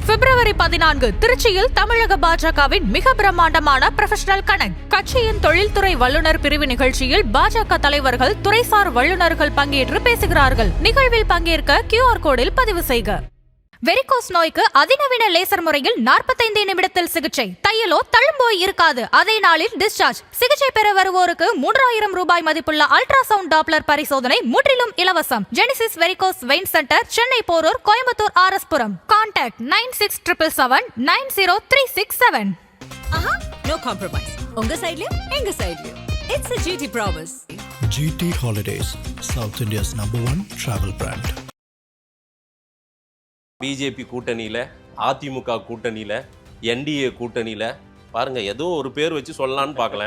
பிப்ரவரி 14 திருச்சியில் தமிழக பாஜகவின் மிக பிரம்மாண்டமான ப்ரொஃபஷனல் கனெக்ட் கட்சியின் தொழில்துறை வல்லுநர் பிரிவு நிகழ்ச்சியில் பாஜக தலைவர்கள் துறைசார் வல்லுநர்கள் பங்கேற்று பேசுகிறார்கள். நிகழ்வில் பங்கேற்க QR கோடில் பதிவு செய்க. வெரிகோஸ் நோய்க்கு அதிநவீன லேசர் முறையில் 45 நிமிடத்தில் சிகிச்சை. தையலோ தழும்போய் இருக்காது, அதே நாளில் டிஸ்சார்ஜ். சிகிச்சை பெற வருவோருக்கு 3000 ரூபாய் மதிப்புள்ள அல்ட்ராசவுண்ட் டாப்லர் பரிசோதனை முற்றிலும் இலவசம். Genesis varicose vein centre, Chennai Porur, Coimbatore RS புரம். கான்டாக்ட் 9677 90367. No compromise. உங்க சைடுலயும் எங்க சைடுலயும். It's a GT promise. GT Holidays, South India's #1 travel brand. BJP கூட்டணியில், அதிமுக கூட்டணியில், என்டிஏ கூட்டணியில் பாருங்கள், ஏதோ ஒரு பேர் வச்சு சொல்லலான்னு பார்க்கல.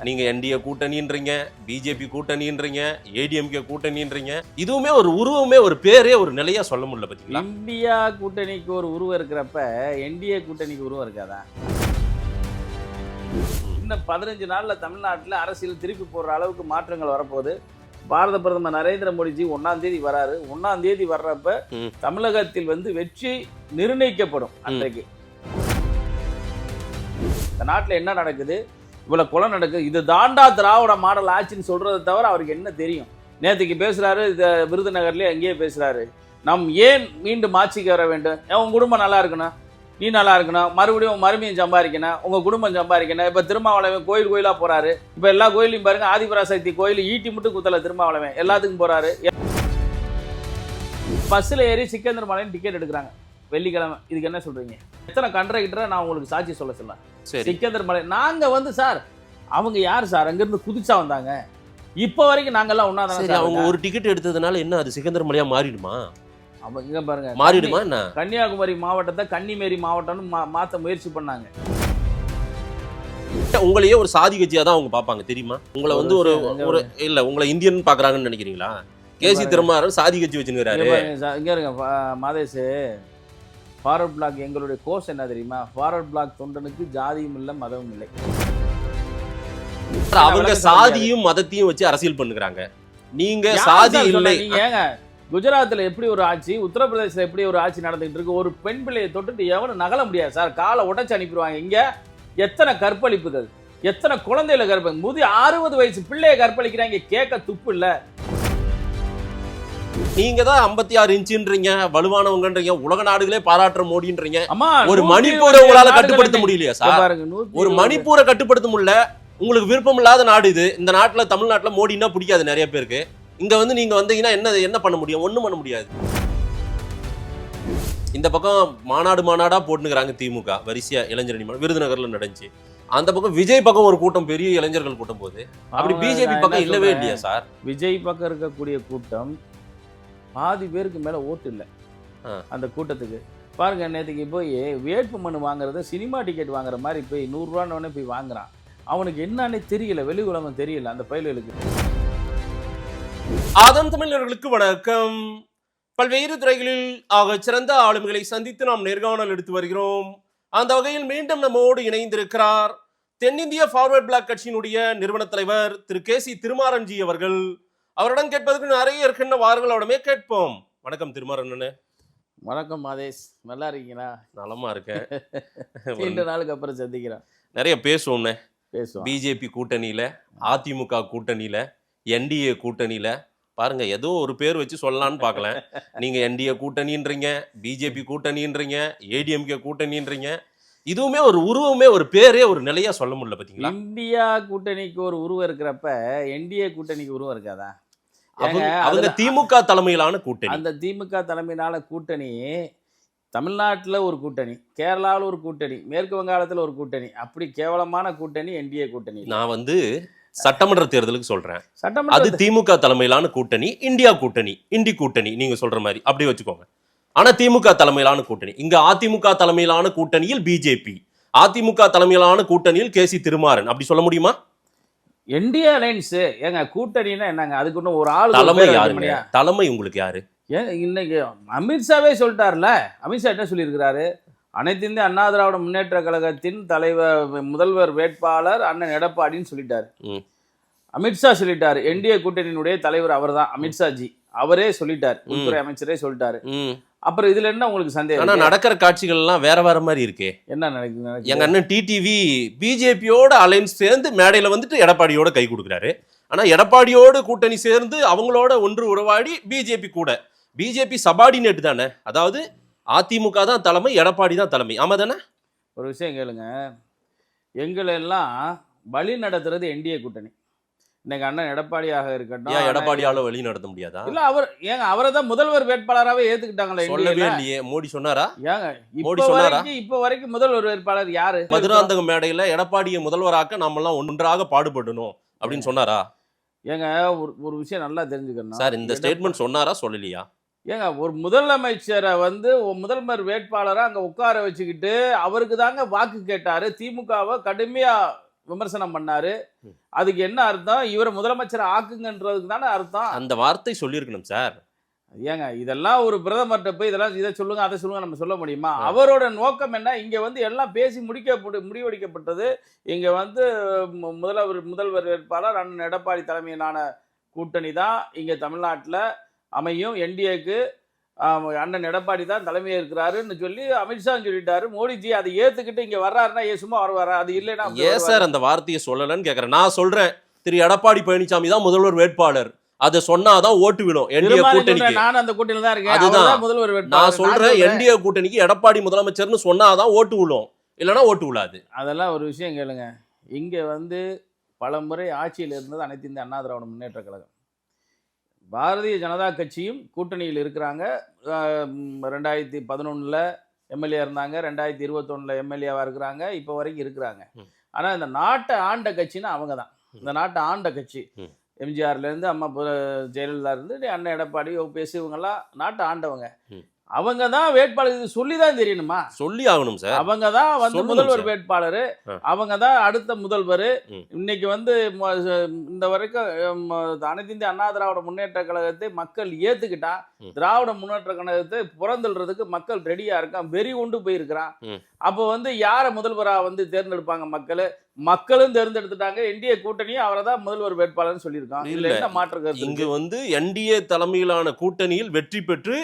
நீங்கள் என்டிஏ கூட்டணின்றீங்க, பிஜேபி கூட்டணின்றீங்க, ஏடிஎம்கே கூட்டணின்றீங்க. இதுவுமே ஒரு உருவமே, ஒரு பேரே, ஒரு நிலையா சொல்ல முடியல. பார்த்தீங்களா, இந்தியா கூட்டணிக்கு ஒரு உருவம் இருக்கிறப்ப என்டிஏ கூட்டணிக்கு உருவம் இருக்காதா? இன்னும் 15 நாளில் தமிழ்நாட்டில் அரசியல் திருப்பி போடுற அளவுக்கு மாற்றங்கள் வரப்போகுது. பாரத பிரதமர் நரேந்திர மோடிஜி 1ஆம் தேதி வராரு. 1ஆம் தேதி வர்றப்ப தமிழகத்தில் வெற்றி நிர்ணயிக்கப்படும். அன்றைக்கு இந்த நாட்டில் என்ன நடக்குது, இவ்வளவு கொலை நடக்குது, இது தாண்டா திராவிட மாடல் ஆட்சின்னு சொல்றதை தவிர அவருக்கு என்ன தெரியும்? நேற்றுக்கு பேசுறாரு, விருதுநகர்லயே அங்கேயே பேசுறாரு, நாம் ஏன் மீண்டும் ஆட்சிக்கு வர வேண்டும், உன் குடும்பம் நல்லா இருக்கணும், நீ நல்லா இருக்கணும், மறுபடியும் மறுமையும் சம்பாதிக்கணும், உங்க குடும்பம் சம்பாதிக்கணும். இப்ப திருமாவளவன் கோயில் கோயிலா போறாரு. இப்ப எல்லா கோயிலையும் பாருங்க, ஆதிபராசக்தி கோயில் ஈட்டி மட்டும் குத்தல திருமாவளவன், எல்லாத்துக்கும் போறாரு. பஸ்ல ஏறி சிக்கந்தர் மலைன்னு டிக்கெட் எடுக்கிறாங்க வெள்ளிக்கிழமை. இதுக்கு என்ன சொல்றீங்க? எத்தனை கண்ட்ராக்டரை நான் உங்களுக்கு சாட்சி சொல்ல சிக்கந்தர் மலை நாங்க சார், அவங்க யார் சார்? அங்கிருந்து குதிச்சா வந்தாங்க. இப்ப வரைக்கும் நாங்கெல்லாம் ஒன்னாதான். அவங்க ஒரு டிக்கெட் எடுத்ததுனால என்ன அது சிக்கந்தர் மலையா மாறிடுமா? இங்க பாருங்க, மாறிடுமா என்ன? கன்னியாகுமரி மாவட்டத்தை கன்னிமேரி மாவட்டம்னு மாத்த முயற்சி பண்ணாங்க. உங்களையே ஒரு சாதி கட்சியா தான் அவங்க பாப்பாங்க, தெரியுமா? உங்களை ஒரு இல்ல, உங்களை இந்தியன் பாக்குறாங்கன்னு நினைக்கிறீங்களா? கேசி திருமாறன் சாதி கட்சி வச்சுக்கிறாரு. இங்க இருங்க மாதேஷ், ஃபார்வர்ட் பிளாக் எங்களுடைய கோர்ஸ் என்ன தெரியுமா? ஃபார்வர்ட் பிளாக் தொண்டனுக்கு ஜாதியும் இல்லை மதமும் இல்லை. அவங்க சாதியும் மதத்தையும் வச்சு அரசியல் பண்ணுகிறாங்க. நீங்க சாதி இல்லை. ஏங்க குஜராத்தில் எப்படி ஒரு ஆட்சி, உத்தரப்பிரதேசத்தில் எப்படி ஒரு ஆட்சி நடந்துகிட்டு இருக்கு? ஒரு பெண் பிள்ளையை தொட்டுட்டு எவனும் நகல முடியாது சார், காலை உடைச்சு அனுப்பிடுவாங்க. இங்க எத்தனை கற்பழிப்புகள், எத்தனை குழந்தைகளை 60 வயசு பிள்ளையை கற்பழிக்கிறாங்க, கேட்க துப்பு இல்ல. நீங்க தான் 56 இன்ச்சுன்றீங்க, வலுவானவங்கன்றீங்க, உலக நாடுகளே பாராட்டுற மோடின்றீங்க. ஒரு மணிப்பூரை உங்களால கட்டுப்படுத்த முடியலையா சார்? ஒரு மணிப்பூரை கட்டுப்படுத்த முடியல. உங்களுக்கு விருப்பம் இல்லாத நாடு இது. இந்த நாட்டுல, தமிழ்நாட்டுல மோடினா பிடிக்காது நிறைய பேருக்கு. இங்க நீங்க வந்தீங்கன்னா என்ன பண்ண முடியும்? ஒண்ணும் பண்ண முடியாது. இந்த பக்கம் மாநாடா போட்டுக்கிறாங்க திமுக, வரிசையா இளைஞரணி விருதுநகர்ல நடந்துச்சு. அந்த பக்கம் விஜய் பக்கம் ஒரு கூட்டம், பெரிய இளைஞர்கள் கூட்டம் போகுது. அப்படி பிஜேபி பக்கம் இல்லவே இல்லையா சார்? விஜய் பக்கம் இருக்கக்கூடிய கூட்டம் பாதி பேருக்கு மேல ஓட்டு இல்லை அந்த கூட்டத்துக்கு. பாருங்க, நேற்றுக்கு போய் வேட்பு மனு வாங்குறது சினிமா டிக்கெட் வாங்குற மாதிரி போய் 100 ரூபான்னு போய் வாங்குறான். அவனுக்கு என்னன்னே தெரியல, வெளி உலகம் தெரியல அந்த பயல்களுக்கு. ஆதம் தமிழர்களுக்கு வணக்கம். பல்வேறு துறைகளில் சிறந்த ஆளுமைகளை சந்தித்து நாம் நேர்காணல் எடுத்து வருகிறோம். அந்த வகையில் மீண்டும் நம்மோடு இணைந்திருக்கிறார் தென்னிந்திய ஃபார்வர்ட் பிளாக் கட்சியினுடைய நிறுவன தலைவர் திரு கேசி திருமாறன்ஜி அவர்கள். அவருடன் கேட்பதற்கு நிறைய இருக்கின்ற வாரங்கள் அவடமே கேட்போம். வணக்கம் திருமாறன். வணக்கம் மாதேஷ், நல்லா இருக்கீங்களா? நலமா இருக்கேன். 2 நாளுக்கு அப்புறம் சந்திக்கிறேன். நிறைய பேசுவோம்னே. பேசுவோம். பிஜேபி கூட்டணியில, அதிமுக கூட்டணியில, என்டிஏ கூட்டணியில பாருங்க, ஏதோ ஒரு பேர் வச்சு சொல்லலான்னு பார்க்கல. நீங்க என்டிஏ கூட்டணின்றீங்க, பிஜேபி கூட்டணின்றீங்க, ஏடிஎம்கே கூட்டணின்றீங்க. இதுவுமே ஒரு உருவமே, ஒரு பேரே, ஒரு நிலையா சொல்ல முடியல. பாத்தீங்களா, இந்தியா கூட்டணிக்கு ஒரு உருவம் இருக்கிறப்ப என்டிஏ கூட்டணிக்கு உருவம் இருக்காதா? அவங்க திமுக தலைமையிலான கூட்டணி. அந்த திமுக தலைமையிலான கூட்டணி தமிழ்நாட்டில் ஒரு கூட்டணி, கேரளாவில் ஒரு கூட்டணி, மேற்கு வங்காளத்தில் ஒரு கூட்டணி. அப்படி கேவலமான கூட்டணி என்டிஏ கூட்டணி. நான் சட்டமன்ற தேர்தலுக்கு சொல்றேன், அது திமுக தலைமையிலான கூட்டணி, இந்தியா கூட்டணி, இந்தி கூட்டணி நீங்க சொல்ற மாதிரி அப்படி வச்சுக்கோங்க. ஆனா திமுக தலைமையிலான கூட்டணி. இங்க அதிமுக தலைமையிலான கூட்டணியில் பிஜேபி, அதிமுக தலைமையிலான கூட்டணியில் கேசி திருமாறன். அப்படி சொல்ல முடியுமா? என்டிஏ அலைன்ஸ் ஏங்க கூட்டணின்னா என்னங்க? அதுக்கு இன்னும் ஒரு ஆள் தலைமை யாருங்க? தலைமை உங்களுக்கு யாரு? ஏன் இன்னைக்கு அமித்ஷாவே சொல்லிட்டார்ல. அமித்ஷா என்ன சொல்லியிருக்கிறாரு? அனைத்து இந்திய அண்ணா திராவிட முன்னேற்ற கழகத்தின் முதல்வர் வேட்பாளர் அண்ணன் எடப்பாடின்னு சொல்லிட்டாரு. அமித்ஷா சொல்லிட்டாரு, என்டிஏ கூட்டணியினுடைய தலைவர் அவர் தான் அமித்ஷா ஜி, அவரே சொல்லிட்டாரு, உள்துறை அமைச்சரே சொல்லிட்டாரு. அப்புறம் இதுல என்ன உங்களுக்கு சந்தேகம் ஆனா இருக்கு? நடக்கிற காட்சிகள் எல்லாம் வேற வேற மாதிரி இருக்கே. என்ன நடக்குது? எங்க அண்ணன் டிடிவி பிஜேபியோட அலைன்ஸ் சேர்ந்து மேடையில வந்துட்டு எடப்பாடியோட கை கொடுக்குறாரு. ஆனா எடப்பாடியோட கூட்டணி சேர்ந்து அவங்களோட ஒன்று உறவாடி பிஜேபி கூட. பிஜேபி சபார்டினேட் தானே, அதாவது அதிமுக தான் தலைமை, எடப்பாடி தான் தலைமை. ஆமா தானே? ஒரு விஷயம் கேளுங்க, எங்களை எல்லாம் வழி நடத்துறது என்டிஏ கூட்டணி. இன்னைக்கு அண்ணன் எடப்பாடியாக இருக்கட்டும், ஏன் எடப்பாடியால வழி நடத்த முடியாதா? இல்ல அவரை தான் முதல்வர் வேட்பாளராகவே ஏத்துக்கிட்டாங்களே. சொல்லவே இல்லையே. மோடி சொன்னாரா? ஏங்க மோடி சொன்னாரா? இப்ப வரைக்கும் முதல்வர் வேட்பாளர் யாரு? மதுராந்தகம் மேடையில எடப்பாடியை முதல்வராக்க நாம எல்லாம் ஒன்றாக பாடுபடணும் அப்படின்னு சொன்னாரா? ஏங்க ஒரு விஷயம் நல்லா தெரிஞ்சுக்கணும் சார், இந்த ஸ்டேட்மெண்ட் சொன்னாரா சொல்லலையா? ஏங்க ஒரு முதலமைச்சரை வந்து முதல்வர் வேட்பாளரா அங்க உட்கார வச்சுக்கிட்டு அவருக்கு தாங்க வாக்கு கேட்டாரு, திமுகவை கடுமையா விமர்சனம் பண்ணாரு. அதுக்கு என்ன அர்த்தம்? இவரை முதலமைச்சர் ஆக்குங்கன்றதுக்கு தானே அர்த்தம். அந்த வார்த்தை சொல்லியிருக்கணும் சார். ஏங்க இதெல்லாம் ஒரு பிரதமர்கிட்ட போய் இதை சொல்லுங்க அதை சொல்லுங்க நம்ம சொல்ல முடியுமா? அவரோட நோக்கம் என்ன? இங்க வந்து எல்லாம் பேசி முடிவெடுக்கப்பட்டது. இங்க வந்து முதல்வர் வேட்பாளர் அண்ணன் எடப்பாடி தலைமையிலான கூட்டணி தான் இங்க தமிழ்நாட்டில் அமையும். என்டிஏக்கு அண்ணன் எடப்பாடி தான் தலைமையே இருக்கிறாருன்னு சொல்லி அமித்ஷா சொல்லிட்டாரு. மோடிஜி அதை ஏத்துக்கிட்டு இங்க வர்றாருன்னா சும்மா வருவாரா? அது இல்லைன்னா ஏன் சார் அந்த வார்த்தையை சொல்லலன்னு கேக்குறேன். நான் சொல்றேன், திரு எடப்பாடி பழனிசாமி தான் முதல்வர் வேட்பாளர், அதை சொன்னாதான் ஓட்டு விடும் என்டிஏ கூட்டணிக்கு. நான் அந்த கூட்டணியில தான் இருக்கேன். அதுதான் முதல்வர் வேட்பாளர். நான் சொல்றேன், என்டிஏ கூட்டணிக்கு எடப்பாடி முதலமைச்சர்னு சொன்னாதான் ஓட்டு விழும், இல்லைன்னா ஓட்டு விழாது. அதெல்லாம் ஒரு விஷயம் கேளுங்க. இங்க வந்து பல முறை ஆட்சியில் இருந்தது அனைத்து இந்திய அண்ணா திராவிட முன்னேற்ற கழகம். பாரதிய ஜனதா கட்சியும் கூட்டணியில் இருக்கிறாங்க. 2011 எம்எல்ஏ இருந்தாங்க, 2021 எம்எல்ஏவா இருக்கிறாங்க, இப்போ வரைக்கும் இருக்கிறாங்க. ஆனா இந்த நாட்டை ஆண்ட கட்சின்னா அவங்க தான். இந்த நாட்டை ஆண்ட கட்சி எம்ஜிஆர்ல இருந்து அம்மா ஜெயலலிதா இருந்து அண்ணன் எடப்பாடி ஓபிஎஸ் இவங்கெல்லாம் நாட்டை ஆண்டவங்க. அவங்க தான் வேட்பாளர். இது சொல்லிதான் தெரியணுமா? சொல்லி ஆகணும் சார். அவங்க தான் வந்து முதல்வர் வேட்பாளர், அவங்க தான் அடுத்த முதல்வர். இன்னைக்கு வந்து இந்த வரைக்கும் அனைத்து இந்திய அண்ணா திராவிட முன்னேற்ற கழகத்தை மக்கள் ஏத்துக்கிட்டா, திராவிட முன்னேற்ற கழகத்தை புறந்தள்ளுறதுக்கு மக்கள் ரெடியா இருக்கான், வெறி கொண்டு போயிருக்கிறான். அப்போ வந்து யார முதல்வரா வந்து தேர்ந்தெடுப்பாங்க? மக்களும் தேர்ந்தெடுத்துட்டாங்க. என்டிஏ கூட்டணியும் அவரை தான் முதல்வர் வேட்பாளர்னு சொல்லியிருக்காங்க. இதுல என்ன மாற்று கருத்து? இங்கு வந்து என்டிஏ தலைமையிலான கூட்டணியில் வெற்றி பெற்று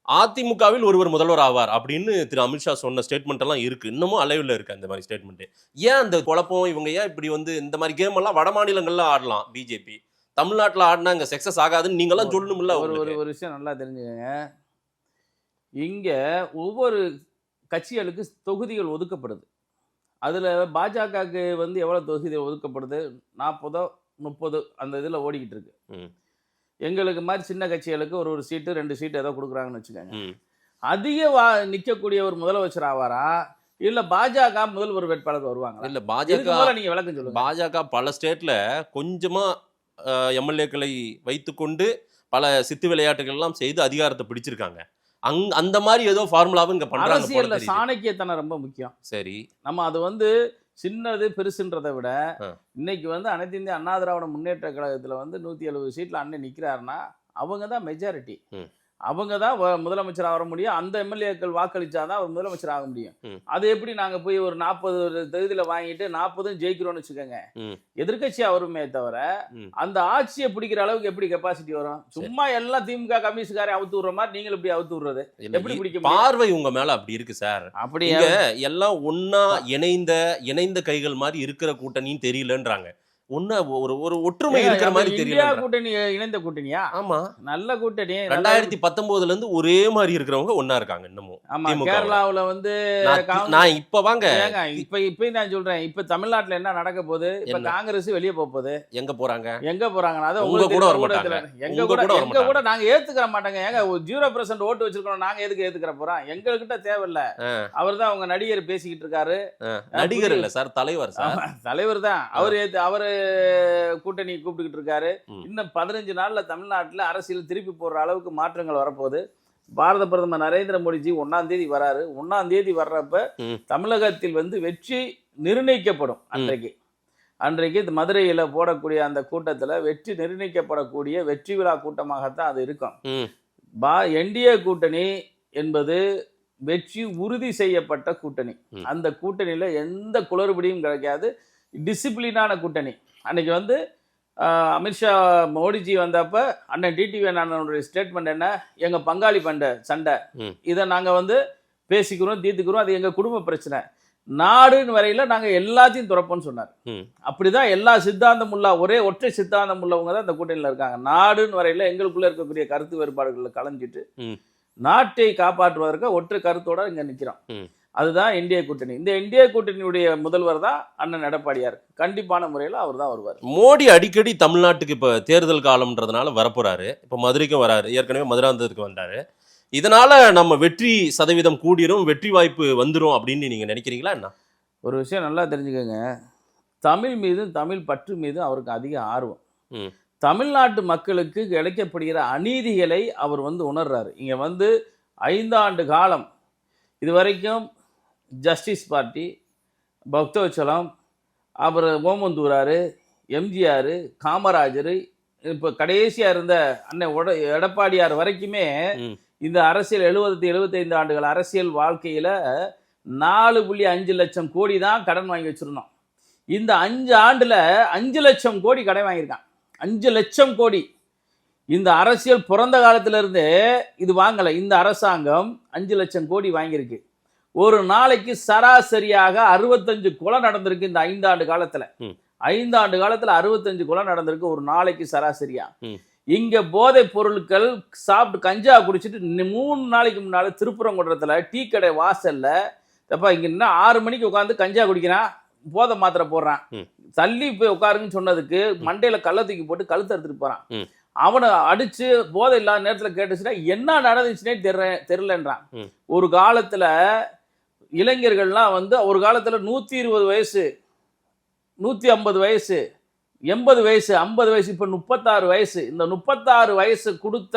அதிமுகவில் ஒருவர் முதல்வர் ஆவார் அப்படின்னு திரு அமித்ஷா சொன்ன ஸ்டேட்மெண்ட் எல்லாம் இருக்கு. இன்னமும் அலைவில் இருக்கு அந்த மாதிரி ஸ்டேட்மெண்ட். ஏன் அந்த குழப்பம்? இவங்க ஏன் இப்படி வந்து இந்த மாதிரி கேம் எல்லாம் வட மாநிலங்கள்ல ஆடலாம், பிஜேபி தமிழ்நாட்டில் ஆடினா இங்க சக்சஸ் ஆகாதுன்னு நீங்க எல்லாம் சொல்லணும்ல. ஒரு விஷயம் நல்லா தெரிஞ்சுக்கங்க. இங்க ஒவ்வொரு கட்சிகளுக்கு தொகுதிகள் ஒதுக்கப்படுது. அதுல பாஜகவுக்கு வந்து எவ்வளவு தொகுதிகள் ஒதுக்கப்படுது? 40 30 அந்த இதுல ஓடிக்கிட்டு இருக்கு. எங்களுக்கு மாதிரி சின்ன கட்சிகளுக்கு ஒரு சீட்டு 2 சீட்டு ஏதோ கொடுக்குறாங்கன்னு வச்சுக்கோங்க. அதிக நிற்கக்கூடிய ஒரு முதலமைச்சர் ஆவாரா, இல்ல பாஜக முதல்வர் வேட்பாளர் வருவாங்க? இல்ல பாஜக, நீங்க விளக்கம் சொல்லுங்க. பாஜக பல ஸ்டேட்ல கொஞ்சமா எம்எல்ஏக்களை வைத்துக்கொண்டு பல சித்து விளையாட்டுகள் எல்லாம் செய்து அதிகாரத்தை பிடிச்சிருக்காங்க. அந்த மாதிரி ஏதோ ஃபார்முலாவும் இங்க பண்றாங்க. அரசியல்ல சாணக்கியத்தனம் ரொம்ப முக்கியம். சரி, நம்ம அது வந்து சின்னது பெருசுன்றதை விட இன்னைக்கு வந்து அனைத்து இந்திய அண்ணா திராவிட முன்னேற்ற கழகத்துல வந்து 170 சீட்ல அண்ணன் நிக்கிறாருன்னா அவங்க தான் மெஜாரிட்டி. அவங்க தான் முதலமைச்சர் ஆக முடியும். அந்த எம்எல்ஏக்கள் வாக்களிச்சாதான் அவர் முதலமைச்சர் ஆக முடியும். அது எப்படி நாங்க போய் ஒரு 40 தொகுதியில வாங்கிட்டு 40 ஜெயிக்கிறோம்னு வச்சுக்கோங்க, எதிர்கட்சியா வருமே தவிர அந்த ஆட்சியை பிடிக்கிற அளவுக்கு எப்படி கெப்பாசிட்டி வரும்? சும்மா எல்லாம் திமுக கம்யூனிஸ்ட்காரை அவுத்து விடுற மாதிரி நீங்களும் இப்படி அவுத்து விடுறது எப்படி பிடிக்க? பார்வை உங்க மேல அப்படி இருக்கு சார். அப்படி எல்லாம் ஒன்னா இணைந்த கைகள் மாதிரி இருக்கிற கூட்டணின்னு தெரியலன்றாங்க. ஒரு ஒற்றுமை இருக்கிற மாதிரி தெரியல. கூட்டணி இணைந்த கூட்டணியா? ஆமா, நல்ல கூட்டணி. 2019 இருந்து ஒரே மாதிரி இருக்கிறவங்க ஒன்னா இருக்காங்க இன்னமும். ஆமா, கேரளாவுல வந்து நான் இப்ப வாங்க இப்ப நான் சொல்றேன், இப்ப தமிழ்நாட்டுல என்ன நடக்க போகுது? இப்ப காங்கிரஸ் வெளியே போகுது. எங்க போறாங்க? அது உங்க கூட வர மாட்டாங்க. எங்க கூட நாங்க ஏத்துக்கிற மாட்டாங்க. ஏங்க 0% ஓட்டு வச்சிருக்கோம், நாங்க எதுக்கு ஏத்துக்கிற போறோம்? எங்ககிட்ட தேவையில்ல. அவர் தான் அவங்க நடிகர் பேசிக்கிட்டு இருக்காரு. நடிகர் இல்ல சார், தலைவர் சார். தலைவர் தான் அவரு கூட்டணி கூப்பிட்டுக்கிட்டு இருக்காரு. இன்னும் 15 நாள்ல தமிழ்நாட்டுல அரசியல் திருப்பி போடுற அளவுக்கு மாற்றங்கள் வரப்போகுது. பாரத பிரதமர் நரேந்திர மோடிஜி 1ஆம் தேதி வராரு. 1ஆம் தேதி வர்றப்ப தமிழகத்தில் வந்து வெற்றி நிர்ணயிக்கப்படும். அன்றைக்கு மதுரையில போடக்கூடிய அந்த கூட்டத்துல வெற்றி நிர்ணயிக்கப்படக்கூடிய வெற்றி விழா கூட்டமாகத்தான் அது இருக்கும். என்டிஏ கூட்டணி என்பது வெற்றி உறுதி செய்யப்பட்ட கூட்டணி. அந்த கூட்டணியில எந்த குளறுபடியும் கிடைக்காது. டிசிப்ளினான கூட்டணி. அன்னைக்கு வந்து அமித்ஷா மோடிஜி வந்தப்ப அண்ணன் டிடிவி அண்ணனுடைய ஸ்டேட்மெண்ட் என்ன, எங்கள் பங்காளி சண்டை இதை நாங்கள் வந்து பேசிக்கிறோம் தீர்த்துக்கிறோம், அது எங்கள் குடும்ப பிரச்சனை, நாடுன்னு வரையில் நாங்கள் எல்லாத்தையும் துறப்போம்னு சொன்னார். அப்படிதான் எல்லா சித்தாந்தம் உள்ள ஒற்றை சித்தாந்தம் உள்ளவங்க தான் இந்த கூட்டணியில் இருக்காங்க. நாடுன்னு வரையில் எங்களுக்குள்ள இருக்கக்கூடிய கருத்து வேறுபாடுகளை கலைஞ்சிட்டு நாட்டை காப்பாற்றுவதற்கு ஒற்றை கருத்தோட இங்கே நிற்கிறோம். அதுதான் இந்திய கூட்டணி. இந்த இந்திய கூட்டணியுடைய முதல்வர் தான் அண்ணன் எடப்பாடியார். கண்டிப்பான முறையில் அவர் தான் வருவார். மோடி அடிக்கடி தமிழ்நாட்டுக்கு இப்போ தேர்தல் காலம்ன்றதுனால வரப்போறாரு. இப்போ மதுரைக்கும் வராரு, ஏற்கனவே மதுராந்தகத்துக்கு வந்தாரு. இதனால நம்ம வெற்றி சதவீதம் கூடிரும், வெற்றி வாய்ப்பு வந்துடும் அப்படின்னு நீங்க நினைக்கிறீங்களா என்ன? ஒரு விஷயம் நல்லா தெரிஞ்சுக்கோங்க, தமிழ் மீதும் தமிழ் பற்று மீதும் அவருக்கு அதிக ஆர்வம். தமிழ்நாட்டு மக்களுக்கு கிடைக்கப்படுகிற அநீதிகளை அவர் வந்து உணர்றாரு. இங்கே வந்து 5 ஆண்டு காலம் இதுவரைக்கும் ஜஸ்டிஸ் பார்ட்டி, பக்தவச்சலம், அப்புறம் ஓமந்தூரார், எம்ஜிஆர், காமராஜர், இப்போ கடைசியாக இருந்த அண்ணன் எடப்பாடியார் வரைக்குமே இந்த அரசியல் 75 ஆண்டுகள் அரசியல் வாழ்க்கையில் 4.5 லட்சம் கோடி தான் கடன் வாங்கி வச்சுருந்தோம். இந்த 5 ஆண்டில் 5 லட்சம் கோடி கடன் வாங்கியிருக்கான். 5 லட்சம் கோடி. இந்த அரசியல் பிறந்த காலத்திலிருந்து இது வாங்கலை. இந்த அரசாங்கம் 5 லட்சம் கோடி வாங்கியிருக்கு. ஒரு நாளைக்கு சராசரியாக 65 கொலை நடந்திருக்கு. இந்த 5 ஆண்டு காலத்தில் 5 ஆண்டு காலத்தில் 65 கொலை நடந்திருக்கு ஒரு நாளைக்கு சராசரியா. இங்க போதை பொருட்கள் சாப்பிட்டு கஞ்சா குடிச்சிட்டு 3 நாளைக்கு முன்னால திருப்பரங்குன்றத்துல டீ கடை வாசல்ல இங்க இன்னும் 6 மணிக்கு உட்காந்து கஞ்சா குடிக்கிறான், போதை மாத்திரை போடுறான். தள்ளி போய் உட்காருன்னு சொன்னதுக்கு மண்டையில கள்ள தூக்கி போட்டு கழுத்து எடுத்துட்டு போறான். அவனை அடிச்சு போதை இல்லாத நேரத்துல கேட்டுச்சுன்னா என்ன நடந்துச்சுன்னே தெரியலன்றான். ஒரு காலத்துல இளைஞர்கள்லாம் வந்து ஒரு காலத்துல 120 வயசு, 150 வயசு, 80 வயசு, 50 வயசு, இப்ப 36 வயசு. இந்த 36 வயசு கொடுத்த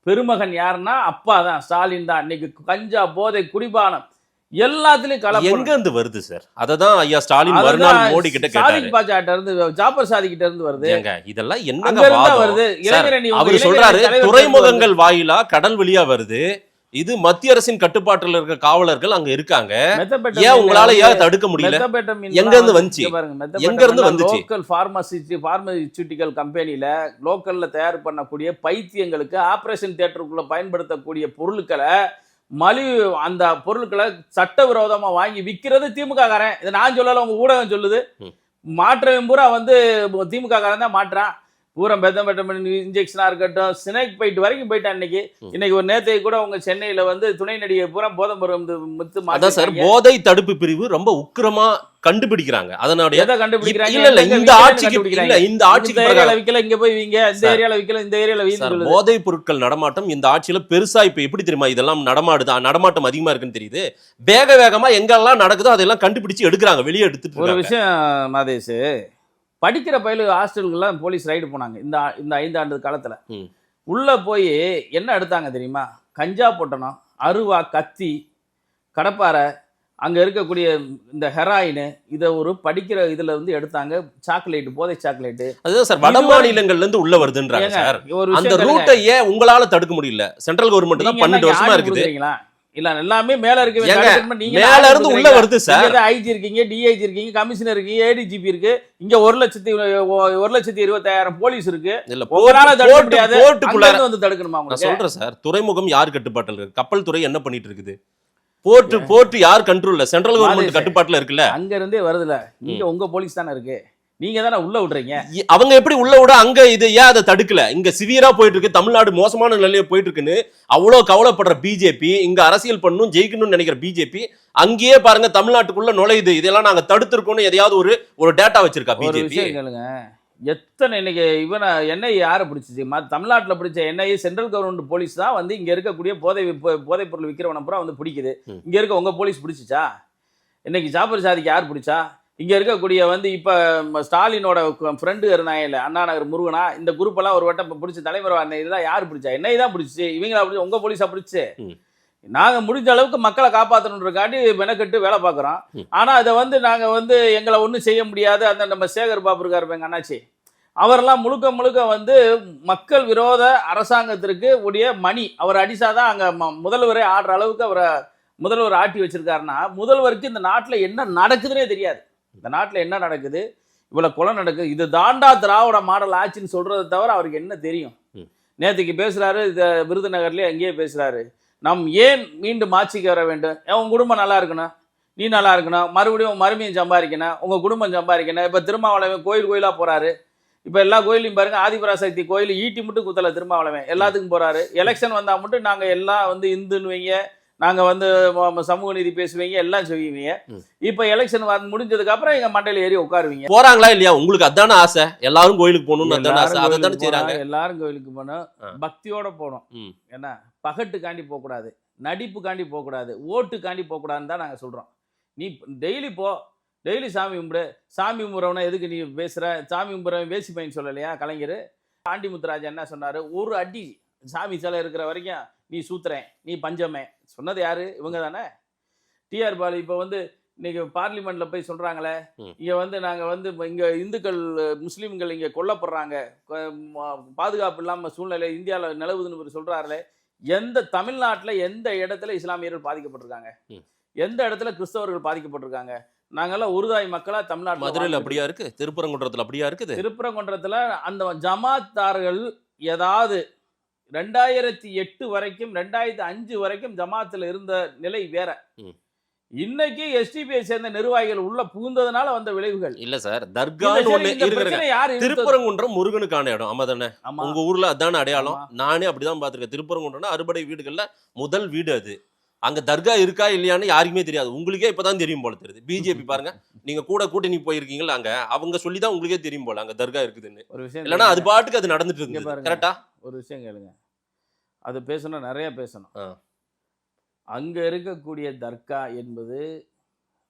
பெருமகன் யாருன்னா அப்பா தான், ஸ்டாலின் தான். இன்னைக்கு கஞ்சா, போதை, குடிபானம் எல்லாத்துலயும் கலப்பு எங்க இருந்து வருது சார்? அததான் ஐயா ஸ்டாலின் மறுநாள் மோடி கிட்ட கேட்டாரு. பாஜக இருந்து, ஜாபர் சாதி கிட்ட இருந்து வருது. இதெல்லாம் என்னங்க வருது? அவர் சொல்றாரு துறைமுகங்கள் வாயிலா கடல் வழியா வருது. இது மத்திய அரசின் கட்டுப்பாட்டில் இருக்க காவலர்கள் அங்க இருக்காங்க. ஏன் உங்களால ஏன் தடுக்க முடியல? எங்க இருந்து வந்துச்சு? எங்க இருந்து வந்துச்சு? லோக்கல் பார்மசியூட்டிக்கல் கம்பெனில லோக்கல்ல தயார் பண்ணக்கூடிய பைத்தியங்களுக்கு ஆபரேஷன் தியேட்டருக்குள்ள பயன்படுத்தக்கூடிய பொருட்களை அந்த பொருட்களை சட்டவிரோதமா வாங்கி விற்கிறது திமுக காரன். இதை நான் சொல்லல, உங்க ஊடகம் சொல்லுது. மாற்றவும் பூரா வந்து திமுக காரன் தான் மாற்றான். பூரா பெத்தம்பெட்டம் இன்ஜெக்ஷனா இருக்கட்டும், ஸ்னேக் பைட் வரைக்கும் போயிட்டான். இன்னைக்கு ஒரு நேற்றைக்கு கூட உங்க சென்னையில வந்து துணை நடிகை பூரா போதை தடுப்பு பிரிவு ரொம்ப உக்கிரமா கண்டுபிடிக்கிறாங்க. அதனுடைய போதை பொருட்கள் நடமாட்டம் இந்த ஆட்சியில பெருசா இப்ப எப்படி தெரியுமா? இதெல்லாம் நடமாட்டம் அதிகமா இருக்குன்னு தெரியுது. வேக வேகமா எங்கெல்லாம் நடக்குதோ அதெல்லாம் கண்டுபிடிச்சு எடுக்கிறாங்க, வெளியே எடுத்துட்டு. ஒரு விஷயம் மாதேஷ், படிக்கிற பயிலு ஹாஸ்டலுக்குலாம் போலீஸ் ரைடு போனாங்க இந்த 5 ஆண்டு காலத்துல. உள்ள போய் என்ன எடுத்தாங்க தெரியுமா? கஞ்சா பொட்டணம், அருவா, கத்தி, கடப்பாரை, அங்க இருக்கக்கூடிய இந்த ஹெராயின், இதை ஒரு படிக்கிற இதுல இருந்து எடுத்தாங்க. சாக்லேட், போதை சாக்லேட். அதுதான் சார் வட மாநிலங்கள்ல இருந்து உள்ள வருதுன்றாங்க சார். அந்த ரூட்டை ஏன் உங்களால தடுக்க முடியல? சென்ட்ரல் கவர்மெண்ட் தான் 12 வருஷமா இருக்குது. இல்ல எல்லாமே மேல இருக்கு, மேல இருந்து உள்ள வருது சார். ஐஜி இருக்கீங்க, டிஐஜி இருக்கீங்க, கமிஷனர் இருக்கீங்க, ஏடிஜிபி இருக்கு. இங்க 1,20,000 போலீஸ் இருக்கு. வந்து தடுக்கணுமா? நான் சொல்றேன் சார், துறைமுகம் யார் கட்டுப்பாட்டில் இருக்கு? கப்பல் துறை என்ன பண்ணிட்டு இருக்குது? போர்ட் யார் கண்ட்ரோல்ல? சென்ட்ரல் கவர்மெண்ட் கட்டுப்பாட்டுல இருக்குல்ல. அங்க இருந்தே வருதுல. இங்க உங்க போலீஸ் தானே இருக்கு, நீங்க தானே உள்ள விடுறீங்க. அவங்க எப்படி உள்ள விட? அங்க இது ஏன் அதை தடுக்கல? இங்க சிவியரா போயிட்டு இருக்கு, தமிழ்நாடு மோசமான நிலையில போயிட்டு இருக்குன்னு அவ்வளவு கவலைப்படுற பிஜேபி, இங்க அரசியல் பண்ணணும் ஜெயிக்கணும்னு நினைக்கிற பிஜேபி அங்கேயே பாருங்க தமிழ்நாட்டுக்குள்ள நுழையுது. இதெல்லாம் நாங்க தடுத்திருக்கோம்னு எதையாவது ஒரு டேட்டா வச்சிருக்கா பிஜேபி? கேளுங்க, எத்தனை இன்னைக்கு இவனை என்ஐ யாரை பிடிச்சிச்சு? தமிழ்நாட்டில் பிடிச்ச என்ஐ சென்ட்ரல் கவர்மெண்ட் போலீஸ் தான் வந்து இங்க இருக்கக்கூடிய போதைப் பொருள் விற்கிறவன பூரா வந்து பிடிக்குது. இங்க இருக்க உங்க போலீஸ் பிடிச்சிச்சா? இன்னைக்கு ஜாபர் சாதிக்கு யார் பிடிச்சா? இங்க இருக்கக்கூடிய வந்து இப்ப ஸ்டாலினோட ஃப்ரெண்டு இருந்தாங்கல்ல, அண்ணா நகர் முருகனா, இந்த குரூப் எல்லாம் ஒரு வட்டம் பிடிச்ச தலைவர் இதெல்லாம் யார் பிடிச்சா? என்னை தான் பிடிச்சி, இவங்களா பிடிச்சி, உங்க போலீஸா பிடிச்சு? நாங்க முடிஞ்ச அளவுக்கு மக்களை காப்பாற்றணுன்றக்காண்டி மெனக்கெட்டு வேலை பார்க்குறோம். ஆனா அதை வந்து நாங்க வந்து எங்களை ஒன்றும் செய்ய முடியாது. அந்த நம்ம சேகர் பாபு இருக்காரு எங்க அண்ணாச்சி, அவரெல்லாம் முழுக்க வந்து மக்கள் விரோத அரசாங்கத்திற்கு உடைய மணி அவர் அடிச்சாதான் அங்க முதல்வரே ஆடுற அளவுக்கு அவரை முதல்வர் ஆட்டி வச்சிருக்காருன்னா, முதல்வருக்கு இந்த நாட்டில் என்ன நடக்குதுன்னே தெரியாது. இந்த நாட்டில் என்ன நடக்குது, இவ்வளவு கொலை நடக்குது, இது தாண்டா திராவிட மாடல் ஆட்சின்னு சொல்றதை தவிர அவருக்கு என்ன தெரியும்? நேற்றுக்கு பேசுறாரு, விருதுநகர்லயே அங்கேயே பேசுறாரு, நம் ஏன் மீண்டும் ஆட்சிக்கு வர வேண்டும், உன் குடும்பம் நல்லா இருக்கணும், நீ நல்லா இருக்கணும், மறுபடியும் மறுமையும் சம்பாதிக்கணும், உங்க குடும்பம் சம்பாதிக்கணும். இப்ப திருமாவளவன் கோயிலா போறாரு, இப்ப எல்லா கோயிலையும் பாருங்க, ஆதிபராசக்தி கோயில் ஈட்டி மட்டும் குத்தல, திருமாவளவன் எல்லாத்துக்கும் போறாரு. எலெக்ஷன் வந்தா மட்டும் நாங்க எல்லாம் இந்துன்னு வைங்க, நாங்க சமூக நீதி பேசுவீங்க, எல்லாம் செய்வீங்க. இப்ப எலெக்ஷன் முடிஞ்சதுக்கு அப்புறம் எங்க மண்டையில ஏறி உட்காருவீங்க. போறாங்களா இல்லையா? உங்களுக்கு அதான ஆசை, எல்லாரும் கோயிலுக்கு போகணும்னு அதான ஆசை, அதான செய்றாங்க. எல்லாரும் கோயிலுக்கு போகணும், பக்தியோட போகணும். ஏன்னா பகட்டுக்காண்டி போக கூடாது, நடிப்புக்காண்டி போக கூடாது, ஓட்டுக்காண்டி போக கூடாதுன்னு தான் நாங்க சொல்றோம். நீ டெய்லி போ, டெய்லி சாமி கும்பிடு. சாமி கும்பிட்றவனா எதுக்கு நீ பேசுற? சாமி கும்பிட்றவன் வேசி பையன் சொல்லலையா கலைஞர்? ஆண்டி முத்துராஜா என்ன சொன்னாரு? ஒரு அடி சாமி சிலை இருக்கிற வரைக்கும் நீ சூத்துறேன், நீ பஞ்சமே சொன்னது யாரு? இவங்க தானே. டிஆர் பாலு இப்போ இன்னைக்கு பார்லிமெண்ட்ல போய் சொல்றாங்களே, இங்க நாங்க இங்க இந்துக்கள் முஸ்லீம்கள் இங்க கொல்லப்படுறாங்க, பாதுகாப்பு இல்லாம சூழ்நிலை இந்தியாவில் நிலவுதுன்னு சொல்றாங்களே. எந்த தமிழ்நாட்டில் எந்த இடத்துல இஸ்லாமியர்கள் பாதிக்கப்பட்டிருக்காங்க? எந்த இடத்துல கிறிஸ்தவர்கள் பாதிக்கப்பட்டிருக்காங்க? நாங்கெல்லாம் ஒருதாய் மக்களா தமிழ்நாடு. மதுரையில் அப்படியா இருக்கு, திருப்பரங்குன்றத்தில் அப்படியா இருக்குது. திருப்பரங்குன்றத்தில் அந்த ஜமாத்தார்கள் ஏதாவது 2008 வரைக்கும் 2005 வரைக்கும் ஜமாத்துல இருந்த நிலை வேற. இன்னைக்கு எஸ்டிபிஐ சேர்ந்த நிர்வாகிகள் உள்ள புகுந்ததுனால வந்த விளைவுகள் இல்ல சார். தர்கான்னு ஒண்ணு இருக்கு, திருப்பரங்குன்றம் முருகனுக்கான இடம். ஆமா தானே? உங்க ஊர்ல அதான அடையாளம். நானே அப்படிதான் பாத்துருக்கேன். திருப்பரங்குன்றம்னா அறுபடை வீடுகள்ல முதல் வீடு அது. அங்க தர்கா இருக்கா இல்லையான்னு யாருக்குமே தெரியாது. உங்களுக்கே இப்பதான் தெரியும் போல தெரியுது. பிஜேபி பாருங்க, நீங்க கூட கூட்டணி போயிருக்கீங்களா, அங்க அவங்க சொல்லிதான் உங்களுக்கே தெரியும் போல அங்க தர்கா இருக்குதுன்னு. ஒரு விஷயம் இல்லைன்னா அது பாட்டுக்கு அது நடந்துட்டு இருக்கு. கரெக்டா? ஒரு விஷயம் கேளுங்க, அது பேசணும், நிறைய பேசணும். அங்க இருக்கக்கூடிய தர்கா என்பது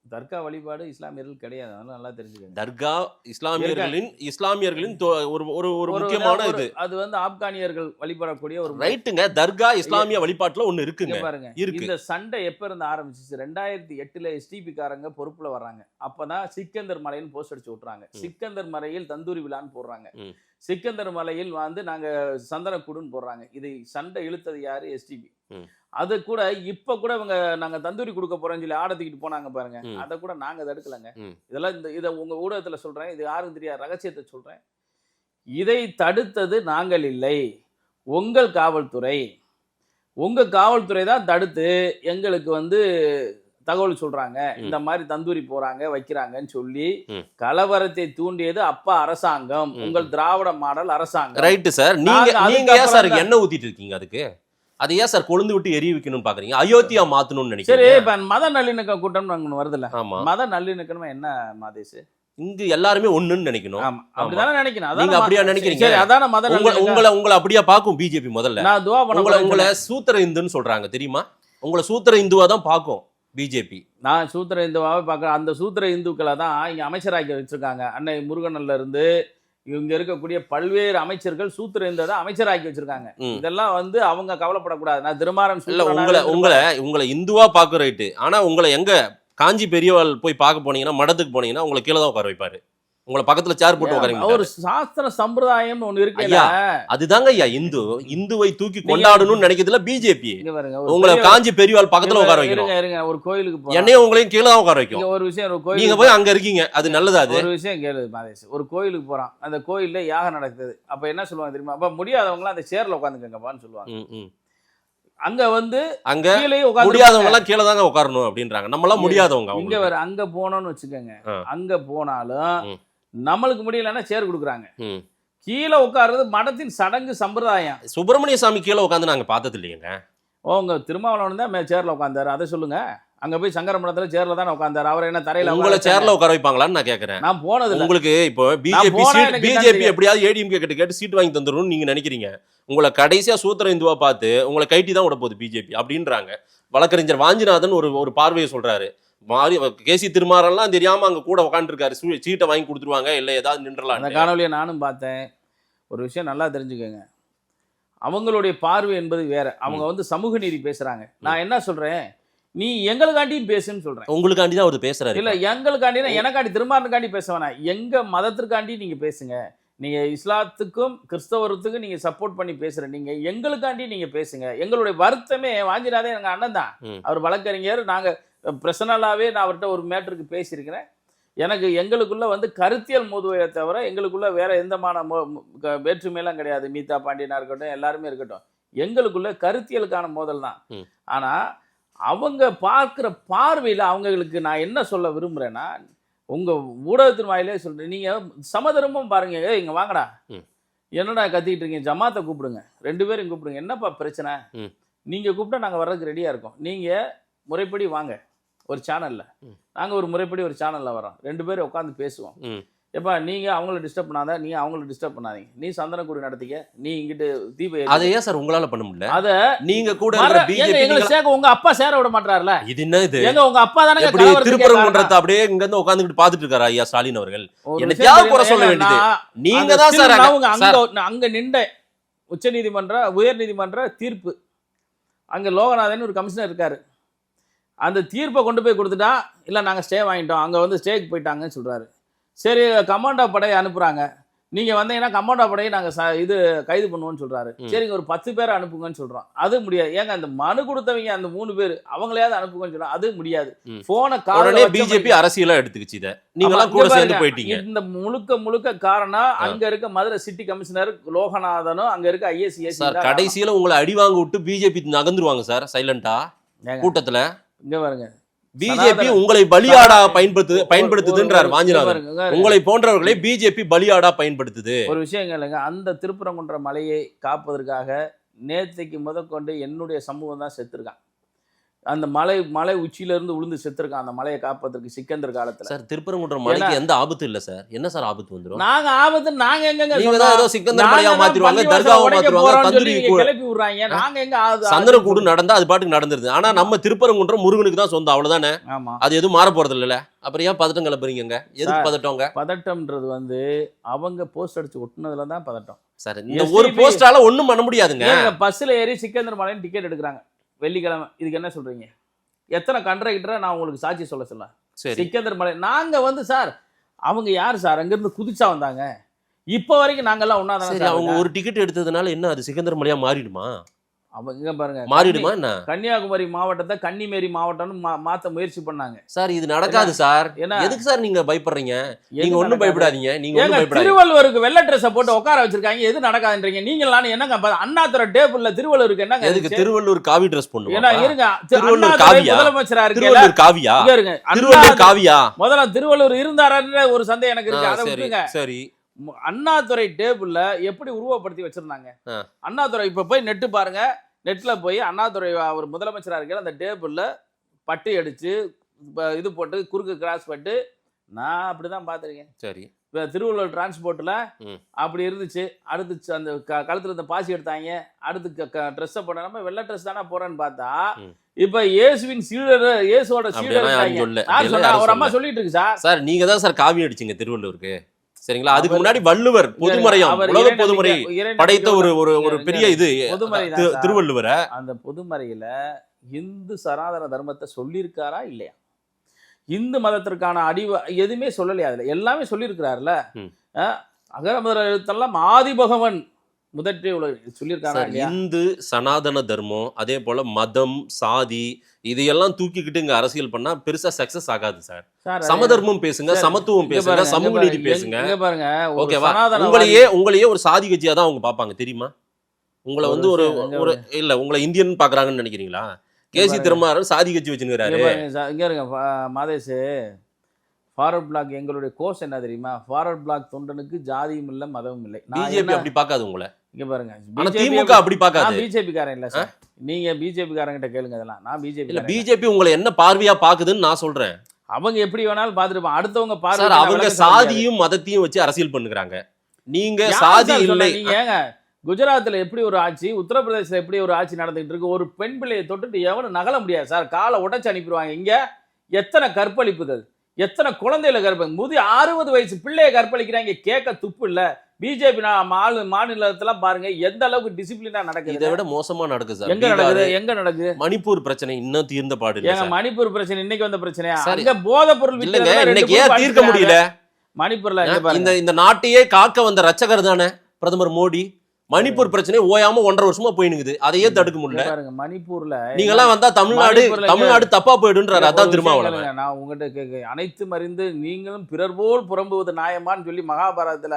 தர்கா வழிபாடு இஸ்லாமியர்கள் கிடையாது. அதனால நல்லா தெரிஞ்சுக்கங்க. தர்கா இஸ்லாமியர்களின் ஒரு முக்கியமான இது. அது ஆப்கானியர்கள் வழிபடக்கூடிய ஒரு ரைட்டுங்க. தர்கா இஸ்லாமிய வழிபாட்டுல ஒண்ணு இருக்குங்க. பாருங்க, இந்த சண்டை எப்ப இருந்து ஆரம்பிச்சிச்சு? 2008 எஸ்டிபி காரங்க பொறுப்புல வர்றாங்க. அப்பதான் சிக்கந்தர் மலைன்னு போஸ்ட் அடிச்சு விட்டுறாங்க. சிக்கந்தர் மலையில் தந்தூரி விழான்னு போடுறாங்க. சிக்கந்தர் மலையில் நாங்க சந்தனக்கூடுன்னு போடுறாங்க. இதை சண்டை இழுத்தது யாரு? எஸ்டிபி. அது கூட இப்ப கூட நாங்க தந்தூரி கொடுக்க போறோம்னு சொல்லி ஆடத்துக்கிட்டு போனாங்க பாருங்க, அதை கூட நாங்க தடுக்கலங்க. இதெல்லாம் இதை உங்க ஊடகத்துல சொல்றேன், இது யாரும் தெரியாது, ரகசியத்தை சொல்றேன். இதை தடுத்தது நாங்கள் இல்லை, உங்கள் காவல்துறை. உங்க காவல்துறை தான் தடுத்து எங்களுக்கு தகவல் சொல்றாங்க, இந்த மாதிரி தந்தூரி போறாங்க வைக்கிறாங்கன்னு சொல்லி கலவரத்தை தூண்டியது அப்ப அரசாங்கம், உங்கள் திராவிட மாடல் அரசாங்கம். Right sir. நீங்க சார் என்ன ஊத்திட்டு இருக்கீங்க அதுக்கு? அது ஏன் சார் கொழுந்து விட்டு எரிய வைக்கணும்னு பாக்குறீங்க? அயோத்தியா மாத்தணும்னு நினைக்கிறேன். சரி, இப்ப மத நல்லிணக்க கூட்டம் வருதுல்ல, மத நல்லிணக்கமா என்ன மாதேஷ்? இங்க எல்லாருமே ஒண்ணுன்னு நினைக்கணும். அப்படிதானே நினைக்கணும். நீங்க அப்படியா நினைக்கிறீங்க? அதான மத உங்களை அப்படியா பாக்கும் பிஜேபி. முதல்ல நான் துவா பண்ண உங்களை சூத்திர இந்துன்னு சொல்றாங்க தெரியுமா? உங்களை சூத்திர இந்துவா தான் பாக்கும் பிஜேபி. நான் சூத்திர இந்துவாவே பாக்குறேன். அந்த சூத்திர இந்துக்களை தான் இங்க அமைச்சராக்கி வச்சிருக்காங்க. அன்னை முருகன்ல இருந்து இங்க இருக்கக்கூடிய பல்வேறு அமைச்சர்கள் சூத்திர இந்துவை தான் அமைச்சராக்கி வச்சிருக்காங்க. இதெல்லாம் அவங்க கவலைப்படக்கூடாது. நான் திருமாறன் சொல்ல உங்களை இந்துவா பாக்குற ரைட்டு. ஆனா உங்களை எங்க காஞ்சி பெரியவாள் போய் பார்க்க போனீங்கன்னா, மடத்துக்கு போனீங்கன்னா உங்களை கீழே தான் உட்கார வைப்பாரு. உங்களை பக்கத்துல சேர் போட்டு உட்காருங்க. ஒரு சாஸ்திர சம்பிரதாயம் ஒண்ணு இருக்கு ஐயா. அதுதாங்க ஐயா இந்துவை தூக்கி கொண்டாடணும்னு நினைக்கிறதுல பிஜேபி. உங்களை காஞ்சி பெரியவாள் பக்கத்துல உட்கார வைக்கிறோம். ஒரு கோயிலுக்கு என்னையும் உங்களையும் கீழே தான் உட்கார வைக்கும். ஒரு விஷயம், ஒரு கோயில் நீங்க போய் அங்க இருக்கீங்க, அது நல்லதா? அது ஒரு விஷயம் கேளு மாதேஷ். ஒரு கோயிலுக்கு போறான், அந்த கோயில்ல யாகம் நடக்குது. அப்ப என்ன சொல்லுவாங்க தெரியுமா? அப்ப முடியாதவங்க அந்த சேர்ல உட்காந்துக்கங்கப்பான்னு சொல்லுவாங்க. அங்க அங்க முடியாதவங்க எல்லாம் கீழே தாங்க உட்காரணும் அப்படின்றாங்க. நம்ம எல்லாம் முடியாதவங்க. இங்க வேற அங்க போனோம்னு வச்சுக்கோங்க, அங்க போனாலும் நம்மளுக்கு முடியலன்னா சேர் கொடுக்குறாங்க. கீழே உட்கார்றது மடத்தின் சடங்கு சம்பிரதாயம். சுப்பிரமணிய சாமி கீழே உட்காந்து நாங்க பார்த்தது இல்லையங்க. உங்க திருமாவளவன் தான் சேர்ல உட்காந்தாரு, அதை சொல்லுங்க. அங்க போய் சங்கர மடத்துல சேர்ல தானே உட்காந்தாரு. அவர் என்ன தரையில உங்களை சேர்ல உட்கார வைப்பாங்களான்னு நான் கேட்கறேன். நான் போனது உங்களுக்கு இப்போ பிஜேபி எப்படியாவது ஏடிஎம்கே கேட்டு சீட் வாங்கி தந்துடணும்னு நீங்க நினைக்கிறீங்க. உங்களை கடைசியா சூத்திர இந்துவா பார்த்து உங்களை கைட்டி தான் விட போகுது பிஜேபி அப்படின்றாங்க. வழக்கறிஞர் வாஞ்சிநாதன் ஒரு பார்வையை சொல்றாரு. கேசி திருமாறெல்லாம் தெரியாம அங்க கூட உட்காந்துருக்காரு. சீட்டை வாங்கி கொடுத்துருவாங்க, இல்ல ஏதாவது நின்றலாம். அந்த காணொலியை நானும் பார்த்தேன். ஒரு விஷயம் நல்லா தெரிஞ்சுக்கோங்க, அவங்களுடைய பார்வை என்பது வேற. அவங்க சமூக நீதி பேசுறாங்க. நான் என்ன சொல்றேன், நீ எங்களுக்காண்டியும் பேசுன்னு சொல்றேன். உங்களுக்காண்டி தான் அவர் பேசுறாரு. இல்ல எங்களுக்காண்டி, எனக்காண்டி திருமாறனுக்காண்டி பேச வேணாம், எங்க மதத்திற்காண்டி நீங்க பேசுங்க. நீங்க இஸ்லாத்துக்கும் கிறிஸ்தவத்துக்கும் நீங்க சப்போர்ட் பண்ணி பேசுற, நீங்க எங்களுக்காண்டி நீங்க பேசுங்க. எங்களுடைய வருத்தமே வாஞ்சிநாதன் எங்க அண்ணன் தான், அவர் வழக்கறிஞர். நாங்க பர்சனலாவே நான் அவர்கிட்ட ஒரு மேட்டருக்கு பேசியிருக்கிறேன். எனக்கு எங்களுக்குள்ள வந்து கருத்தியல் மோதுவையை தவிர எங்களுக்குள்ள வேற எந்தமான வேற்றுமையெல்லாம் கிடையாது. மீதா பாண்டியனா இருக்கட்டும், எல்லாருமே இருக்கட்டும், எங்களுக்குள்ள கருத்தியலுக்கான மோதல் தான். ஆனா அவங்க பார்க்குற பார்வையில் அவங்களுக்கு நான் என்ன சொல்ல விரும்புகிறேன்னா, உங்கள் ஊடகத்தின் வாயிலே சொல்கிறேன், நீங்கள் சமதர்மம் பாருங்க. இங்கே வாங்கடா, என்னடா கத்திக்கிட்டு இருக்கீங்க, ஜமாத்தை கூப்பிடுங்க, 2 பேரும் கூப்பிடுங்க, என்னப்பா பிரச்சனை, நீங்கள் கூப்பிட்டா நாங்கள் வர்றதுக்கு ரெடியாக இருக்கோம், நீங்கள் முறைப்படி வாங்க ஒரு சேனலில், நாங்கள் ஒரு முறைப்படி ஒரு சேனலில் வரோம், 2 பேரும் உட்காந்து பேசுவோம். எப்பா நீங்கள் அவங்கள டிஸ்டர்ப் பண்ணாத, நீ அவங்கள டிஸ்டர்ப் பண்ணாதீங்க, நீ சந்தனக்கூடி நடத்திக்க, நீ இங்கிட்டு தீப அதை ஏன் சார் உங்களால பண்ண முடியல? அத நீங்க கூட உங்க அப்பா சேர விட மாட்டாருல. இது என்ன இது? எங்க உங்க அப்பா தானே திருப்பரங்குன்றத்தை அப்படியே இங்க இருந்து உட்கார்ந்துட்டு பாத்துட்டு இருக்காரு ஐயா ஸ்டாலின் அவர்கள். என்னையாவது குறை சொல்ல வேண்டியது நீங்க தான் சார். அங்க நின்ற உயர் நீதிமன்ற தீர்ப்பு, அங்க லோகநாதன் ஒரு கமிஷனர் இருக்காரு, அந்த தீர்ப்பை கொண்டு போய் கொடுத்துட்டா இல்ல நாங்க ஸ்டே வாங்கிட்டோம், அங்க வந்து ஸ்டேக்கு போயிட்டாங்கன்னு சொல்றாரு. சரி, கமாண்டோ படையை அனுப்புறாங்க, நீங்க வந்தீங்கன்னா கமாண்டோ படையை நாங்க இது கைது பண்ணுவோம்னு சொல்றாரு. சரிங்க, ஒரு 10 பேரை அனுப்புங்கன்னு சொல்றோம், அது முடியாது. ஏங்க அந்த மனு கொடுத்தவங்க அந்த 3 பேர் அவங்களையாவது அனுப்புங்கன்னு சொல்றோம், அது முடியாது. போன காரணம் பிஜேபி அரசியலா எடுத்துக்கிச்சு, இத நீங்கலாம் கூட சேர்ந்து போயிட்டீங்க. இந்த முழுக்க காரணம் அங்க இருக்க மதுரை சிட்டி கமிஷனர் லோகநாதனும் அங்க இருக்க ஐஏஎஸ் சார். கடைசியில உங்களை அடி வாங்க விட்டு பிஜேபி நகர்ந்துருவாங்க சார் சைலண்டா கூட்டத்துல. இங்க பாருங்க, பிஜேபி உங்களை பலியாடா பயன்படுத்துதுன்றார் வாஞ்சிநாதன். உங்களை போன்றவர்களை பிஜேபி பலியாடா பயன்படுத்துது. ஒரு விஷயம் இல்லைங்க, அந்த திருப்பரங்குன்ற மலையை காப்பதற்காக நேற்றைக்கு முதற்கொண்டு என்னுடைய சமூகம் தான் செத்துருக்கான். அந்த மலை உச்சியில இருந்து விழுந்து செத்துருக்கான் அந்த மலையை காப்பதற்கு சிக்கந்தர் காலத்துல. சார் திருப்பரங்குன்ற மலைக்கு எந்த ஆபத்து இல்ல சார். என்ன சார் ஆபத்து வந்துரும்? நாங்க ஆபத்து நாங்க எங்க ஏதோ சிக்கந்தர் மலையா மாத்திடுவாங்க, தர்காவை மாத்திடுவாங்க, தந்தூரி கிளப்பி விடுறாங்க. நாங்க எங்க சந்தனக்கூடு நடந்தா அது பாட்டுக்கு நடந்துருது. ஆனா நம்ம திருப்பரங்குன்றம் முருகனுக்கு தான் சொந்தம், அவ்வளவுதானே. ஆமா, அது எதுவும் மாற போறது இல்ல. அப்புறம் ஏன் பதட்டம் கிளப்புறீங்க? எதுக்கு பதட்டங்க? பதட்டம்ன்றது வந்து அவங்க போஸ்ட் அடிச்சு ஒட்டுனதுல தான் பதட்டம் சார். இந்த ஒரு போஸ்டால ஒண்ணும் பண்ண முடியாதுங்க. பஸ்ல ஏறி சிக்கந்தர் மலைன்னு டிக்கெட் எடுக்கிறாங்க வெள்ளிக்கிழமை, இதுக்கு என்ன சொல்றீங்க? எத்தனை கண்ட்ராக்டரை நான் உங்களுக்கு சாட்சி சொல்ல சிக்கந்தர் மலை நாங்க வந்து சார், அவங்க யார் சார் அங்க இருந்து குதிச்சா வந்தாங்க, இப்ப வரைக்கும் நாங்கெல்லாம் ஒன்னாதான். அவங்க ஒரு டிக்கெட் எடுத்ததுனால என்ன அது சிக்கந்தர் மலையா மாறிடுமா? அவங்க பாருங்க, மாறிடுமா என்ன? கன்னியாகுமரி மாவட்டத்தை கன்னிமேரி மாவட்டம்னு மாத்த முயற்சி பண்ணாங்க சார். இது நடக்காது சார். எதுக்கு சார் நீங்க பயப்படுறீங்க? நீங்க ஒண்ணும் பயப்படாதீங்க. நீங்க ஒண்ணும் பயப்படாதீங்க. திருவள்ளுவருக்கு வெள்ளை ட்ரெஸ் போட்டு உட்கார வச்சிருக்காங்க, எது நடக்காதுன்றீங்க நீங்க? என்னங்க அண்ணாதுரை டேபிள்ல திருவள்ளுவருக்கு என்னங்க? எதுக்கு திருவள்ளுவர் காவி ட்ரெஸ் போடணும்? ஏன்னா இருங்க, திருவள்ளுவர் காவியா? முதலமைச்சரா இருக்கு திருவள்ளுவர் காவியா? இருங்க, திருவள்ளுவர் காவியா? முதல்ல திருவள்ளுவர் இருந்தாருன்ற ஒரு சந்தேகம் எனக்கு இருக்கு. அதை விட்டுங்க. சரி, அண்ணாதுரை டேபிள்ல எப்படி உருவப்படுத்தி வச்சிருந்தாங்க? அண்ணாதுரை இப்ப போய் நெட்டு பாருங்க, நெட்ல போய் அண்ணாதுரை அவர் முதலமைச்சராக இருக்கிற அந்த டேபிள்ல பட்டி அடிச்சு இது போட்டு குறுக்கு கிராஸ் பட்டு நான் அப்படிதான் பார்த்துருக்கேன். சரி, இப்போ திருவள்ளுவர் டிரான்ஸ்போர்ட்ல அப்படி இருந்துச்சு. அடுத்து அந்த கழுத்துல இருந்த பாசி எடுத்தாங்க, அடுத்து ட்ரெஸ்ஸை போட நம்ம வெள்ளை ட்ரெஸ் தானே போறேன்னு பார்த்தா இப்ப இயேசுவின் சீடர், இயேசுவோட சீடர் ஒரு அம்மா சொல்லிட்டு இருக்கு சார். சார் நீங்க தான் சார் காவி அடிச்சீங்க திருவள்ளுவருக்கு, சரிங்களா? அதுக்கு முன்னாடி வள்ளுவர் பொதுமறையா உலக பொதுமறை படைத்த ஒரு பெரிய இது திருவள்ளுவர. அந்த பொதுமறையில இந்து சனாதன தர்மத்தை சொல்லியிருக்காரா இல்லையா? இந்து மதத்திற்கான எதுவுமே சொல்லலையா? அதுல எல்லாமே சொல்லியிருக்கிறாருல. அகர முதல எழுத்தெல்லாம் ஆதிபகவன் முதற்றே சொல்லியிருக்காரா? இந்து சனாதன தர்மம், அதே போல மதம், சாதி இதையெல்லாம் தூக்கிக்கிட்டு இங்க அரசியல் பண்ணா பெருசா சக்சஸ் ஆகாது சார். சமதர்மம் பேசுங்க, சமத்துவம் பேசுங்க, சமூக நீதி பேசுங்க. பாருங்க, ஓகேவா? உங்களையே ஒரு சாதி கட்சியா தான் அவங்க பாப்பாங்க, தெரியுமா? உங்களை வந்து ஒரு இல்ல உங்களை இந்தியன் பாக்குறாங்கன்னு நினைக்கிறீங்களா? கேசி திருமாறன் சாதி கட்சி வச்சுக்கிறாரு. இங்க இருங்க மாதேஷ், ஃபார்வர்ட் பிளாக் எங்களுடைய கோர்ஸ் என்ன தெரியுமா? ஃபார்வர்ட் பிளாக் தொண்டனுக்கு ஜாதியும் இல்ல மதமும் இல்லை. பிஜேபி அப்படி பார்க்காது உங்களை. இங்க பாருங்க, திமுக அப்படி பார்க்காது. பிஜேபி காரன் இல்ல சார், நீங்க பிஜேபி காரங்கிட்ட கேளுங்க. இதெல்லாம் நான் பிஜேபி இல்ல. பிஜேபி உங்களை என்ன பார்வையா பாக்குதுன்னு நான் சொல்றேன். அவங்க எப்படி வேணாலும் பாத்துருப்பாங்க, அடுத்தவங்க பார்வை. அவங்க சாதியும் மதத்தையும் வச்சு அரசியல் பண்ணுகிறாங்க. நீங்க சாதி இல்லை. நீங்க ஏங்க குஜராத்ல எப்படி ஒரு ஆட்சி, உத்தரப்பிரதேசல எப்படி ஒரு ஆட்சி நடந்துகிட்டு இருக்கு? ஒரு பெண் பிள்ளையை தொட்டுட்டு எவனும் நகல முடியாது சார், காலை உடைச்சு அனுப்பிடுவாங்க. இங்க எத்தனை கற்பழிப்புகள், எத்தனை குழந்தைகளை கற்பழி 60 வயசு பிள்ளைய கற்பழிக்கிறாங்க, கேட்க துப்பு இல்ல. பிஜேபி மாநிலத்துல பாருங்க எந்த அளவுக்கு டிசிப்ளினா நடக்குது. இதை விட மோசமா நடக்குது சார். எங்க நடக்குது? மணிப்பூர் பிரச்சனை இன்னும் தீர்ந்த பாடு இல்ல. மணிப்பூர் பிரச்சனை இன்னைக்கு வந்த பிரச்சனையா? அங்க போதைப் பொருள் இல்லங்க, இன்னைக்கு ஏன் தீர்க்க முடியல? மணிப்பூர்ல இந்த நாட்டையே காக்க வந்த ரட்சகர் தானே பிரதமர் மோடி. மணிப்பூர் பிரச்சனை ஓயாம 1.5 வருஷமா போயினுக்குது, அதையே தடுக்க முடியல. பாருங்க மணிப்பூர்ல நீங்க எல்லாம் வந்தா தமிழ்நாடு தப்பா போயிடுன்றாரு. அதான் திருமாவளவன். நான் உங்ககிட்ட கேட்க, அனைத்தும் அறிந்து நீங்களும் பிறர் போல் புறம்புவது நியாயமான்னு சொல்லி மகாபாரதத்துல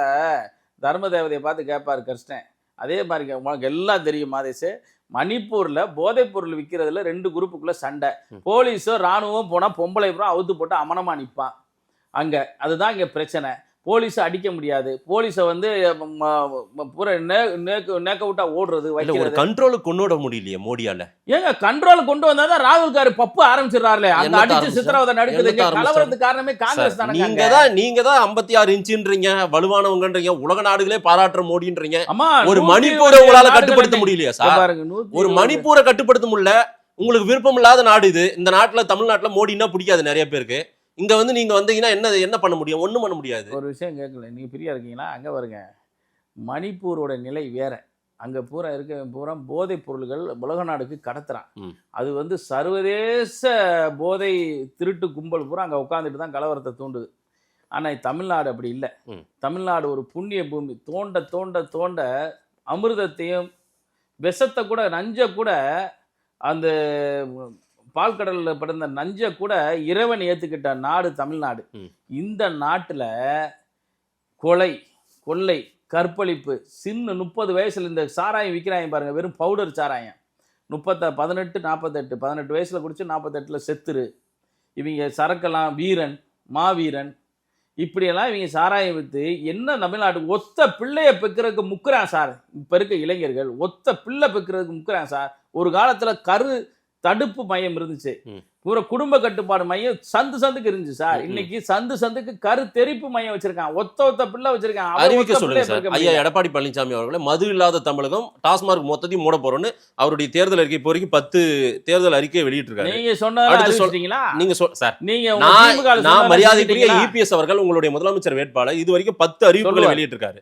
தர்ம தேவதையை பார்த்து கேட்பாரு கிருஷ்ணன். அதே மாதிரி உங்களுக்கு எல்லாம் தெரியும் மாதேஷ், மணிப்பூர்ல போதைப் பொருள் விற்கிறதுல 2 குரூப்புக்குள்ள சண்டை. போலீஸும் ராணுவம் போனா பொம்பளை புறம் அவுத்து போட்டு அமனமா நிற்பான் அங்க. அதுதான் இங்க பிரச்சனை. போலீஸை அடிக்க முடியாது. போலீஸை வந்து பூரா நேக்க விட்டா ஓடுறது ஒரு வைக்கிறது. கண்ட்ரோலுக்கு கொண்டு விட முடியலையே மோடியால. ஏங்க கண்ட்ரோல் கொண்டு வந்தாதான் ராகுல் காரு பப்பு ஆரம்பிச்சிடறாருல. அந்த என்னத்த அடிச்சு ஆரம்பிச்சாரு? சித்திரவதை நடக்குது. என்னத்த கலவரத்துக்கு காரணமே காங்கிரஸ் தானே. நீங்க தான் 56 இன்ச்சுன்றீங்க, வலுவானவங்கன்றீங்க, உலக நாடுகளே பாராட்டுற மோடின்றீங்க. அம்மா ஒரு மணிப்பூரை உங்களால கட்டுப்படுத்த முடியலையா சார்? பாருங்க, ஒரு மணிப்பூரை கட்டுப்படுத்த முடியல. உங்களுக்கு விருப்பம் இல்லாத நாடு இது. இந்த நாட்டுல தமிழ்நாட்டுல மோடினா பிடிக்காது நிறைய பேருக்கு. இங்க வந்து நீங்க வந்தீங்கன்னா என்ன பண்ண முடியும்? ஒண்ணும் பண்ண முடியாது. ஒரு விஷயம் கேட்கல, நீங்க பிரியா இருக்கீங்களா? அங்க வருங்க, மணிப்பூரோட நிலை வேற. அங்க பூரா பூரா போதைப் பொருள்கள் உலக நாடுக்கு கடத்துறான். அது வந்து சர்வதேச போதை திருட்டு கும்பல் பூரா அங்க உட்காந்துட்டு தான் கலவரத்தை தூண்டுது. ஆனா தமிழ்நாடு அப்படி இல்லை. தமிழ்நாடு ஒரு புண்ணிய பூமி. தோண்ட தோண்ட தோண்ட அமிர்தத்தையும் விஷத்தை கூட, நஞ்சை கூட, அந்த பால்கடலில் படுந்த நஞ்சை கூட இறைவன் ஏற்றுக்கிட்ட நாடு தமிழ்நாடு. இந்த நாட்டில் கொலை, கொள்ளை, கற்பழிப்பு, சின்ன 30 வயசுல இந்த சாராயம் விற்கிறாங்க பாருங்க, வெறும் பவுடர் சாராயம். 18, 48, 18 வயசுல குடிச்சு 48ல் செத்துரு. இவங்க சரக்கெல்லாம் வீரன், மாவீரன், இப்படியெல்லாம் இவங்க சாராயம் விற்று என்ன தமிழ்நாட்டுக்கு ஒத்த பிள்ளையை பெக்கிறதுக்கு முக்குறான் சார். இப்போ இருக்க இளைஞர்கள் ஒத்த பிள்ளை பெக்கிறதுக்கு முக்குறான் சார். ஒரு காலத்தில் கரு தடுப்பு மையம் இருந்துச்சு, பூரா குடும்ப கட்டுப்பாடு மையம் சந்துக்கு இருந்துச்சு சார். இன்னைக்கு சந்துக்கு கரு தெரிப்பு மையம் வச்சிருக்கான். ஒத்த பிள்ளை வச்சிருக்கான். அறிவிக்க சொல்லுங்க சார். ஐயா எடப்பாடி பழனிசாமி அவர்களே, மது இல்லாத தமிழகம், டாஸ்மார்க் மொத்தத்தையும் மூட போறோம்னு அவருடைய தேர்தல் அறிக்கை இப்போ வரைக்கும் 10 தேர்தல் அறிக்கையை வெளியிட்டிருக்காரு. நீங்க சொன்னீங்களா? நீங்க சார், நீங்க நான் மரியாதைக்குரிய இபிஎஸ் அவர்கள் உங்களுடைய முதலமைச்சர் வேட்பாளர் இது வரைக்கும் 10 அறிவிப்புகளை வெளியிட்டிருக்காரு.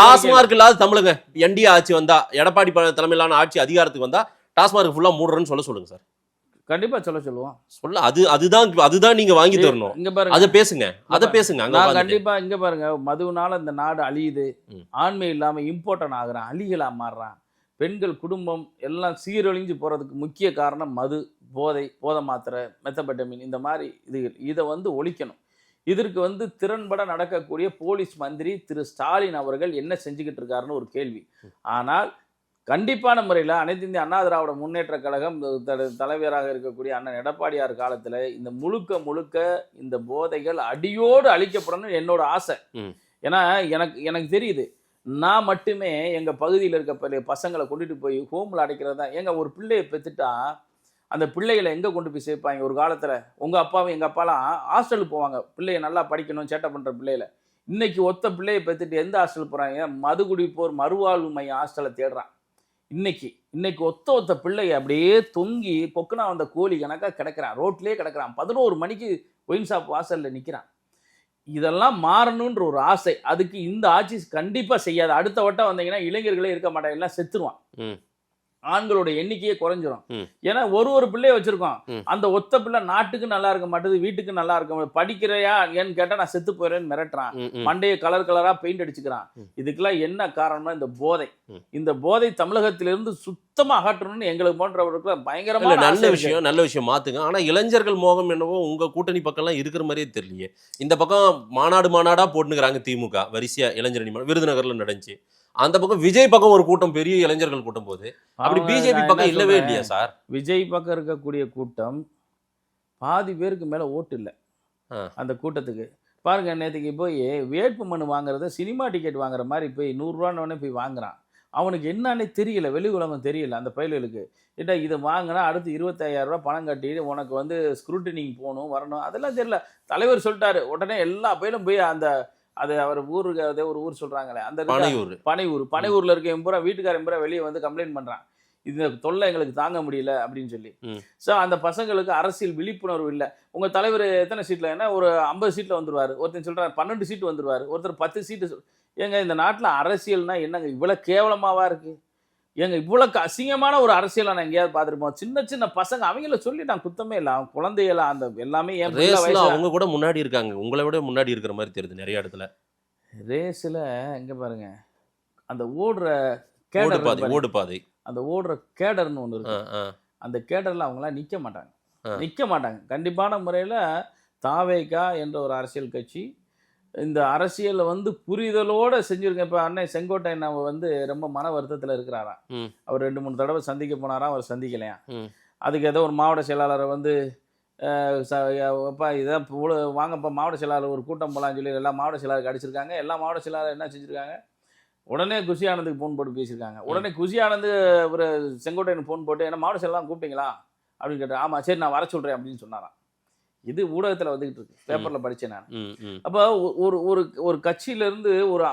டாஸ்மார்க் இல்லாத தமிழகம் என்டிஏ ஆட்சி வந்தா, எடப்பாடி தலைமையிலான ஆட்சி அதிகாரத்துக்கு வந்தா டாஸ்மார்க் ஃபுல்லா மூடுறன்னு சொல்லுங்க சார். கண்டிப்பா சொல்லுவோம். அதுதான் நீங்க வாங்கி தரணும். இங்க பாருங்க, அதை பேசுங்க. நான் கண்டிப்பா இங்க பாருங்க, மதுவினால இந்த நாடு அழியுது. ஆண்மை இல்லாம இம்போர்ட்டன் ஆகுறான், அழிகளா மாறுறான். பெண்கள் குடும்பம் எல்லாம் சீரழிஞ்சு போறதுக்கு முக்கிய காரணம் மது, போதை மாத்திரை, மெத்தபெட்டமின், இந்த மாதிரி இதை வந்து ஒழிக்கணும். இதற்கு வந்து திறன்பட நடக்கக்கூடிய போலீஸ் மந்திரி திரு ஸ்டாலின் அவர்கள் என்ன செஞ்சுக்கிட்டு இருக்காருன்னு ஒரு கேள்வி. ஆனால் கண்டிப்பான முறையில் அனைத்து இந்திய அண்ணா திராவிட முன்னேற்ற கழகம் தலைவராக இருக்கக்கூடிய அண்ணன் எடப்பாடியார் காலத்தில் இந்த முழுக்க இந்த போதைகள் அடியோடு அழிக்கப்படணும்னு என்னோட ஆசை. ஏன்னா எனக்கு தெரியுது, நான் மட்டுமே எங்கள் பகுதியில் இருக்க பசங்களை கொண்டுட்டு போய் ஹோமில் அடைக்கிறது தான். ஏங்க ஒரு பிள்ளையை பெற்றுட்டா அந்த பிள்ளைகளை எங்கே கொண்டு போய் சேர்ப்பாங்க? ஒரு காலத்தில் உங்கள் அப்பாவும் எங்கள் அப்பாலாம் ஹாஸ்டலுக்கு போவாங்க, பிள்ளைய நல்லா படிக்கணும் சேட்டை பண்ணுற பிள்ளைகளை. இன்னைக்கு ஒத்த பிள்ளையை பெற்றுட்டு எந்த ஹாஸ்டல் போகிறாங்க? மது குடிப்போர் மறுவாழ்வு மையம் ஹாஸ்டலை தேடுறான். இன்னைக்கு ஒத்த பிள்ளைய அப்படியே தொங்கி கொக்குனா வந்த கோழி கணக்காக கிடக்கிறான், ரோட்லேயே கிடக்கிறான். 11 மணிக்கு ஒயின் ஷாப் வாசலில் நிற்கிறான். இதெல்லாம் மாறணுன்ற ஒரு ஆசை. அதுக்கு இந்த ஆட்சி கண்டிப்பாக செய்யாது. அடுத்த வட்டம் வந்தீங்கன்னா இளைஞர்களே இருக்க மாட்டாங்க, எல்லாம் செத்துருவான். ஆண்களோட எண்ணிக்கையே குறைஞ்சிரும். ஏன்னா ஒரு பிள்ளைய வச்சிருக்கோம். அந்த ஒத்த பிள்ளை நாட்டுக்கு நல்லா இருக்க மாட்டேது, வீட்டுக்கு நல்லா இருக்க. படிக்கிறையா ஏன்னு கேட்டா நான் செத்து போயிறேன்னு மிரட்டுறான். மண்டையை கலரா பெயிண்ட் அடிச்சுக்கிறான். இதுக்கெல்லாம் என்ன காரணம்னா இந்த போதை. இந்த போதை தமிழகத்திலிருந்து சுத்தமா அகற்றணும்னு எங்களுக்கு போன்றவர்களுக்கு பயங்கரமா நல்ல விஷயம் மாத்துங்க. ஆனா இளைஞர்கள் மோகம் என்னவோ உங்க கூட்டணி பக்கம் எல்லாம் இருக்கிற மாதிரியே தெரியலையே. இந்த பக்கம் மாநாடா போட்டுக்கிறாங்க திமுக, வரிசையா இளைஞரணி விருதுநகர்ல நடந்துச்சு. அந்த பக்கம் விஜய் பக்கம் ஒரு கூட்டம், பெரிய இளைஞர்கள் கூட்டம் போகுது. அப்படி பிஜேபி பக்கம் இல்லவே இல்லையா சார்? விஜய் பக்கம் இருக்கக்கூடிய கூட்டம் பாதி பேருக்கு மேல ஓட்டு இல்லை அந்த கூட்டத்துக்கு. பாருங்க, நேற்றுக்கு போய் வேட்பு மனு வாங்குறத சினிமா டிக்கெட் வாங்குற மாதிரி போய் 100 ரூபான்னு போய் வாங்குறான். அவனுக்கு என்னன்னே தெரியல, வெளி உலகம் தெரியல அந்த பயலுக்கு. ஏட்டா இதை வாங்கினா அடுத்து 25,000 ரூபா பணம் கட்டிட்டு உனக்கு வந்து ஸ்க்ரூட்டினிங் போகணும் வரணும், அதெல்லாம் தெரியல. தலைவர் சொல்லிட்டாரு, உடனே எல்லா பயிலும் போய் அந்த அது அவர் ஊருக்கு அதே ஒரு ஊர் சொல்றாங்களே, அந்த பனையூர்ல இருக்க எம்பூரா வீட்டுக்கார எம்பூரா வெளியே வந்து கம்ப்ளைண்ட் பண்றான், இந்த தொல்லை எங்களுக்கு தாங்க முடியல அப்படின்னு சொல்லி. ஸோ அந்த பசங்களுக்கு அரசியல் விழிப்புணர்வு இல்லை. உங்க தலைவர் எத்தனை சீட்ல, என்ன ஒரு 50 சீட்ல வந்துருவாரு, ஒருத்தர் சொல்றாரு 12 சீட்டு வந்துருவாரு, ஒருத்தர் 10 சீட்டு. ஏங்க இந்த நாட்டில் அரசியல்னா என்னங்க இவ்வளவு கேவலமாவா இருக்கு? ஏங்க இவ்வளவு அசிங்கமான ஒரு அரசியலை நான் எங்கேயாவது பார்த்துருப்போம்? சின்ன பசங்க அவங்கள சொல்லி நான் குத்தமே இல்லை, அவங்க குழந்தைகள அந்த எல்லாமே அவங்க கூட முன்னாடி இருக்காங்க, உங்களை விட முன்னாடி இருக்கிற மாதிரி தெரியுது நிறைய இடத்துல. ரேஸில் எங்கே பாருங்க, அந்த ஓடுற கேடர் ஓடுபாதை இருக்கு ஓடுபாதை பாருங்க. அந்த ஓடுற கேடர்னு ஒன்று ஆ, இருக்கு. ஆ. அந்த கேடரில் அவங்களாம் நிற்க மாட்டாங்க. ஆ. நிற்க மாட்டாங்க கண்டிப்பான முறையில். தாவேகா என்ற ஒரு அரசியல் கட்சி இந்த அரசியலை வந்து புரிதலோடு செஞ்சுருக்கேன். இப்போ அண்ணன் செங்கோட்டையன் அவர் வந்து ரொம்ப மன வருத்தத்தில் இருக்கிறாராம். ம். அவர் 2-3 தடவை சந்திக்க போனாராம், அவர் சந்திக்கலையா. ம். அதுக்கு ஏதோ ஒரு மாவட்ட செயலாளரை வந்து அப்பா இதான் வாங்கப்பா மாவட்ட செயலாளர் ஒரு கூட்டம் போகலான்னு சொல்லி எல்லா மாவட்ட செயலாளருக்கு அடிச்சிருக்காங்க. எல்லா மாவட்ட செயலாளர் என்ன செஞ்சுருக்காங்க, உடனே குஷி ஆனந்துக்கு ஃபோன் போட்டு பேசியிருக்காங்க. உடனே குஷி ஆனந்து ஒரு செங்கோட்டையனுக்கு ஃபோன் போட்டு என்ன மாவட்ட செயலாளர் கூப்பிட்டீங்களா அப்படின்னு கேட்டேன். ஆமாம் சரி நான் வர சொல்கிறேன் அப்படின்னு சொன்னாராம். இது ஊடகத்தில் வந்துக்கிட்டு இருக்கு, பேப்பரில் படித்தேன் நான். ம், ம். அப்போ ஒரு ஒரு ஒரு கட்சியிலேருந்து ஒரு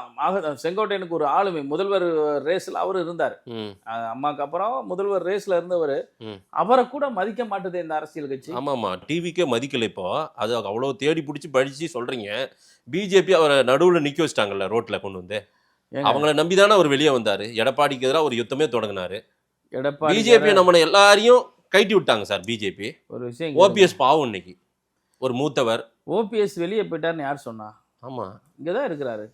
செங்கோட்டையனுக்கு ஒரு ஆளுமை முதல்வர் ரேஸில் அவர் இருந்தார். ம். அம்மாவுக்கு அப்புறம் முதல்வர் ரேஸில் இருந்தவர். ம். அவரை கூட மதிக்க மாட்டுது இந்த அரசியல் கட்சி. ஆமாம்மா, டிவிக்கே மதிக்கல. இப்போ அது அவ்வளோ தேடி பிடிச்சி படித்து சொல்கிறீங்க. பிஜேபி அவரை நடுவில் நிற்க வச்சிட்டாங்கல்ல, ரோட்டில் கொண்டு வந்து. ஏங்க, அவங்கள நம்பி தானே அவர் வெளியே வந்தார். எடப்பாடிக்கு எதிராக ஒரு யுத்தமே தொடங்கினாரு. எடப்பாடி பிஜேபி நம்மளை எல்லாரையும் கைட்டி விட்டாங்க சார். பிஜேபி ஒரு விஷயம், ஓபிஎஸ் பாவம் இன்னைக்கு ஒரு மூத்தவர். ஓபிஎஸ் வெளியே போயிட்டாருன்னு யார் சொன்னா? ஆமாம், இங்கே தான் இருக்கிறாரு.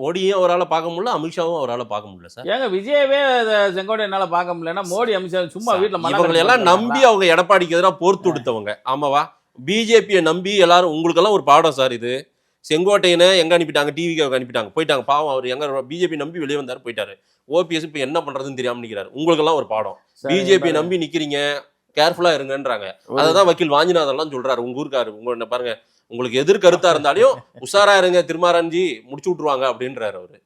மோடியும் அவரால் பார்க்க முடியல, அமித்ஷாவும் அவரால் பார்க்க முடியல சார். ஏங்க விஜயவே செங்கோட்டையனால பார்க்க முடியலன்னா மோடி அமித்ஷா சும்மா வீட்டில் இவங்களை எல்லாம் நம்பி அவங்க எடப்பாடிக்கு எதிராக போர் தொடுத்தவங்க. ஆமாவா? பிஜேபியை நம்பி எல்லாரும் உங்களுக்கெல்லாம் ஒரு பாடம் சார் இது. செங்கோட்டையனை எங்க அனுப்பிட்டாங்க, டிவிக்கு அனுப்பிட்டாங்க, போயிட்டாங்க. பாவம் அவர் எங்க பிஜேபி நம்பி வெளியே வந்தாரு, போயிட்டாரு. ஓபிஎஸ் இப்போ என்ன பண்றதுன்னு தெரியாம நிற்கிறாரு. உங்களுக்கெல்லாம் ஒரு பாடம். பிஜேபி நம்பி நிக்கிறீங்க, கேர்ஃபுல்லா இருங்கன்றாங்க. அததான் வக்கீல் வாஞ்சிநாதன்லாம் சொல்றாரு. உங்க ஊருக்காரு உங்க என்ன பாருங்க, உங்களுக்கு எதிர்கருத்தா இருந்தாலும் உஷாரா இருங்க, திருமாரான்ஜி முடிச்சு விட்டுருவாங்க அப்படின்றாரு அவரு.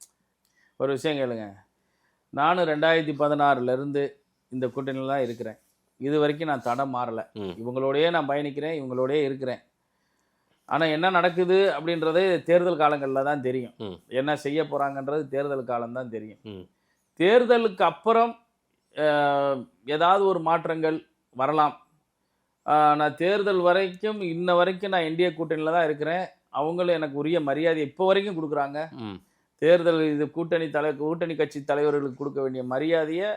ஒரு விஷயம் கேளுங்க, நானும் 2016 இந்த கூட்டணியில் தான் இருக்கிறேன். இது வரைக்கும் நான் தடம் மாறலை. இவங்களோடயே நான் பயணிக்கிறேன், இவங்களோடயே இருக்கிறேன். ஆனால் என்ன நடக்குது அப்படின்றது தேர்தல் காலங்களில் தான் தெரியும். என்ன செய்ய போகிறாங்கன்றது தேர்தல் காலம்தான் தெரியும். தேர்தலுக்கு அப்புறம் ஏதாவது ஒரு மாற்றங்கள் வரலாம். நான் தேர்தல் வரைக்கும் இன்ன வரைக்கும் நான் என்டிஏ கூட்டணியில் தான் இருக்கிறேன். அவங்களும் எனக்கு உரிய மரியாதை இப்போ வரைக்கும் கொடுக்குறாங்க. தேர்தல் இது கூட்டணி கட்சி தலைவர்களுக்கு கொடுக்க வேண்டிய மரியாதையை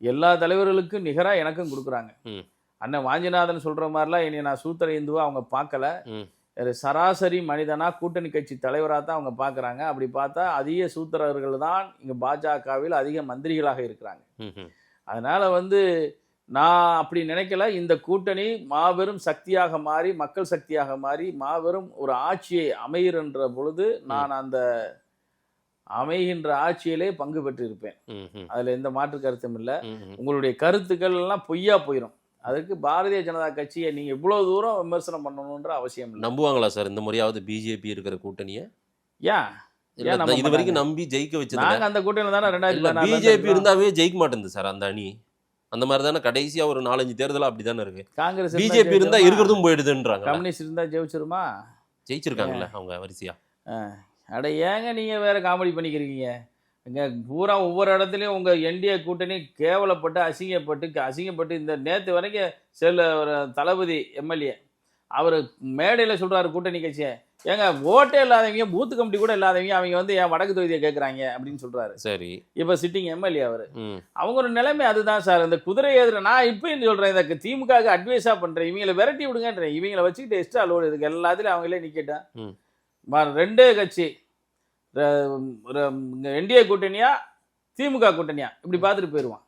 எல்லா தலைவர்களுக்கும் நிகராக எனக்கும் கொடுக்குறாங்க. அண்ணன் வாஞ்சிநாதன் சொல்கிற மாதிரிலாம் என்னை நான் சூத்திர இந்துவா அவங்க பார்க்கல. சராசரி மனிதனா கூட்டணி கட்சி தலைவராக தான் அவங்க பார்க்குறாங்க. அப்படி பார்த்தா அதிக சூத்திரர்கள் தான் இங்கே பாஜகவில் அதிக மந்திரிகளாக இருக்கிறாங்க. அதனால் வந்து நான் அப்படி நினைக்கல. இந்த கூட்டணி மாபெரும் சக்தியாக மாறி, மக்கள் சக்தியாக மாறி, மாபெரும் ஒரு ஆட்சியை அமைகின்ற பொழுது நான் அந்த அமைகின்ற ஆட்சியிலே பங்கு பெற்றிருப்பேன். அதில் எந்த மாற்று கருத்தும் இல்லை. உங்களுடைய கருத்துக்கள் எல்லாம் பொய்யா போயிடும். அதுக்கு பாரதிய ஜனதா கட்சியை நீங்க இவ்வளவு தூரம் விமர்சனம் பண்ணணும்ன்ற அவசியம் இல்லை. நம்புவாங்களா சார் இந்த முறையாவது பிஜேபி இருக்கிற கூட்டணியை? இது வரைக்கும் நம்பி ஜெயிக்க வச்சது நாங்க அந்த கூட்டணியில தானே 2014 பிஜேபி இருந்தாவே ஜெயிக்க மாட்டேங்குது சார் அந்த அணி. அந்த மாதிரி தானே கடைசியா ஒரு 4-5 தேர்தல் அப்படிதானே இருக்கு. காங்கிரஸ் பிஜேபி இருந்தா இருக்கிறதும் போயிடுதுன்றாங்க. கம்யூனிஸ்ட் இருந்தா ஜெயிச்சிருமா? ஜெயிச்சிருக்காங்கல்ல அவங்க வரிசையா. அட ஏங்க நீங்க வேற காமெடி பண்ணிக்கிறீங்க. இங்கே பூரா ஒவ்வொரு இடத்துலையும் உங்கள் என்டிஏ கூட்டணி கேவலப்பட்டு அசிங்கப்பட்டு இந்த நேற்று வரைக்கும் ஒரு தளபதி எம்எல்ஏ அவர் மேடையில் சொல்கிறாரு கூட்டணி கட்சியை, ஏங்க ஓட்டே இல்லாதவங்க பூத்து கமிட்டி கூட இல்லாதவங்க அவங்க வந்து என் வடக்கு தொகுதியை கேட்குறாங்க அப்படின்னு சொல்கிறாரு. சரி, இப்போ சிட்டிங் எம்எல்ஏ அவர். அவங்க ஒரு நிலைமை அதுதான் சார். இந்த குதிரை எதிர நான் இப்பயும் சொல்கிறேன், இந்த திமுகவுக்கு அட்வைஸாக பண்ணுறேன், இவங்களை விரட்டி விடுங்கன்றேன். இவங்களை வச்சுக்கிட்டு எக்ஸ்ட்ரா லோடு இதுக்கு எல்லாத்துலேயும் அவங்களே நிற்கட்டேன். ரெண்டே கட்சி என்டிஏ கூட்டணியா திமுக கூட்டணியா இப்படி பார்த்துட்டு போயிடுவான்.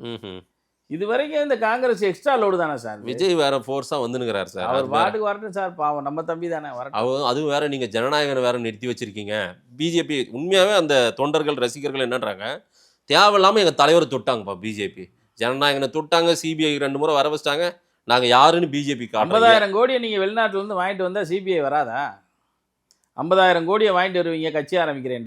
இது வரைக்கும் இந்த காங்கிரஸ் எக்ஸ்ட்ரா லோடு தானே சார். விஜய் வேற ஃபோர்ஸா வந்துனுங்கிறார் சார். அவர் பாட்டுக்கு வரட்டும் சார், பாவம் நம்ம தம்பி தானே வரட்டும். அதுவும் வேற நீங்க ஜனநாயகனை வேற நிறுத்தி வச்சிருக்கீங்க. பிஜேபி உண்மையாவே அந்த தொண்டர்கள் ரசிகர்கள் என்னன்றாங்க, தேவையில்லாம எங்க தலைவரை தொட்டாங்கப்பா பிஜேபி. ஜனநாயகனை தொட்டாங்க, சிபிஐ 2 முறை வர வச்சிட்டாங்க. நாங்க யாருன்னு பிஜேபி 50,000 கோடியை நீங்க வெளிநாட்டுல இருந்து வாங்கிட்டு வந்தா சிபிஐ வராதா? 50,000 கோடியை வாங்கிட்டு வருவீங்க கட்சி ஆரம்பிக்கிறேன்.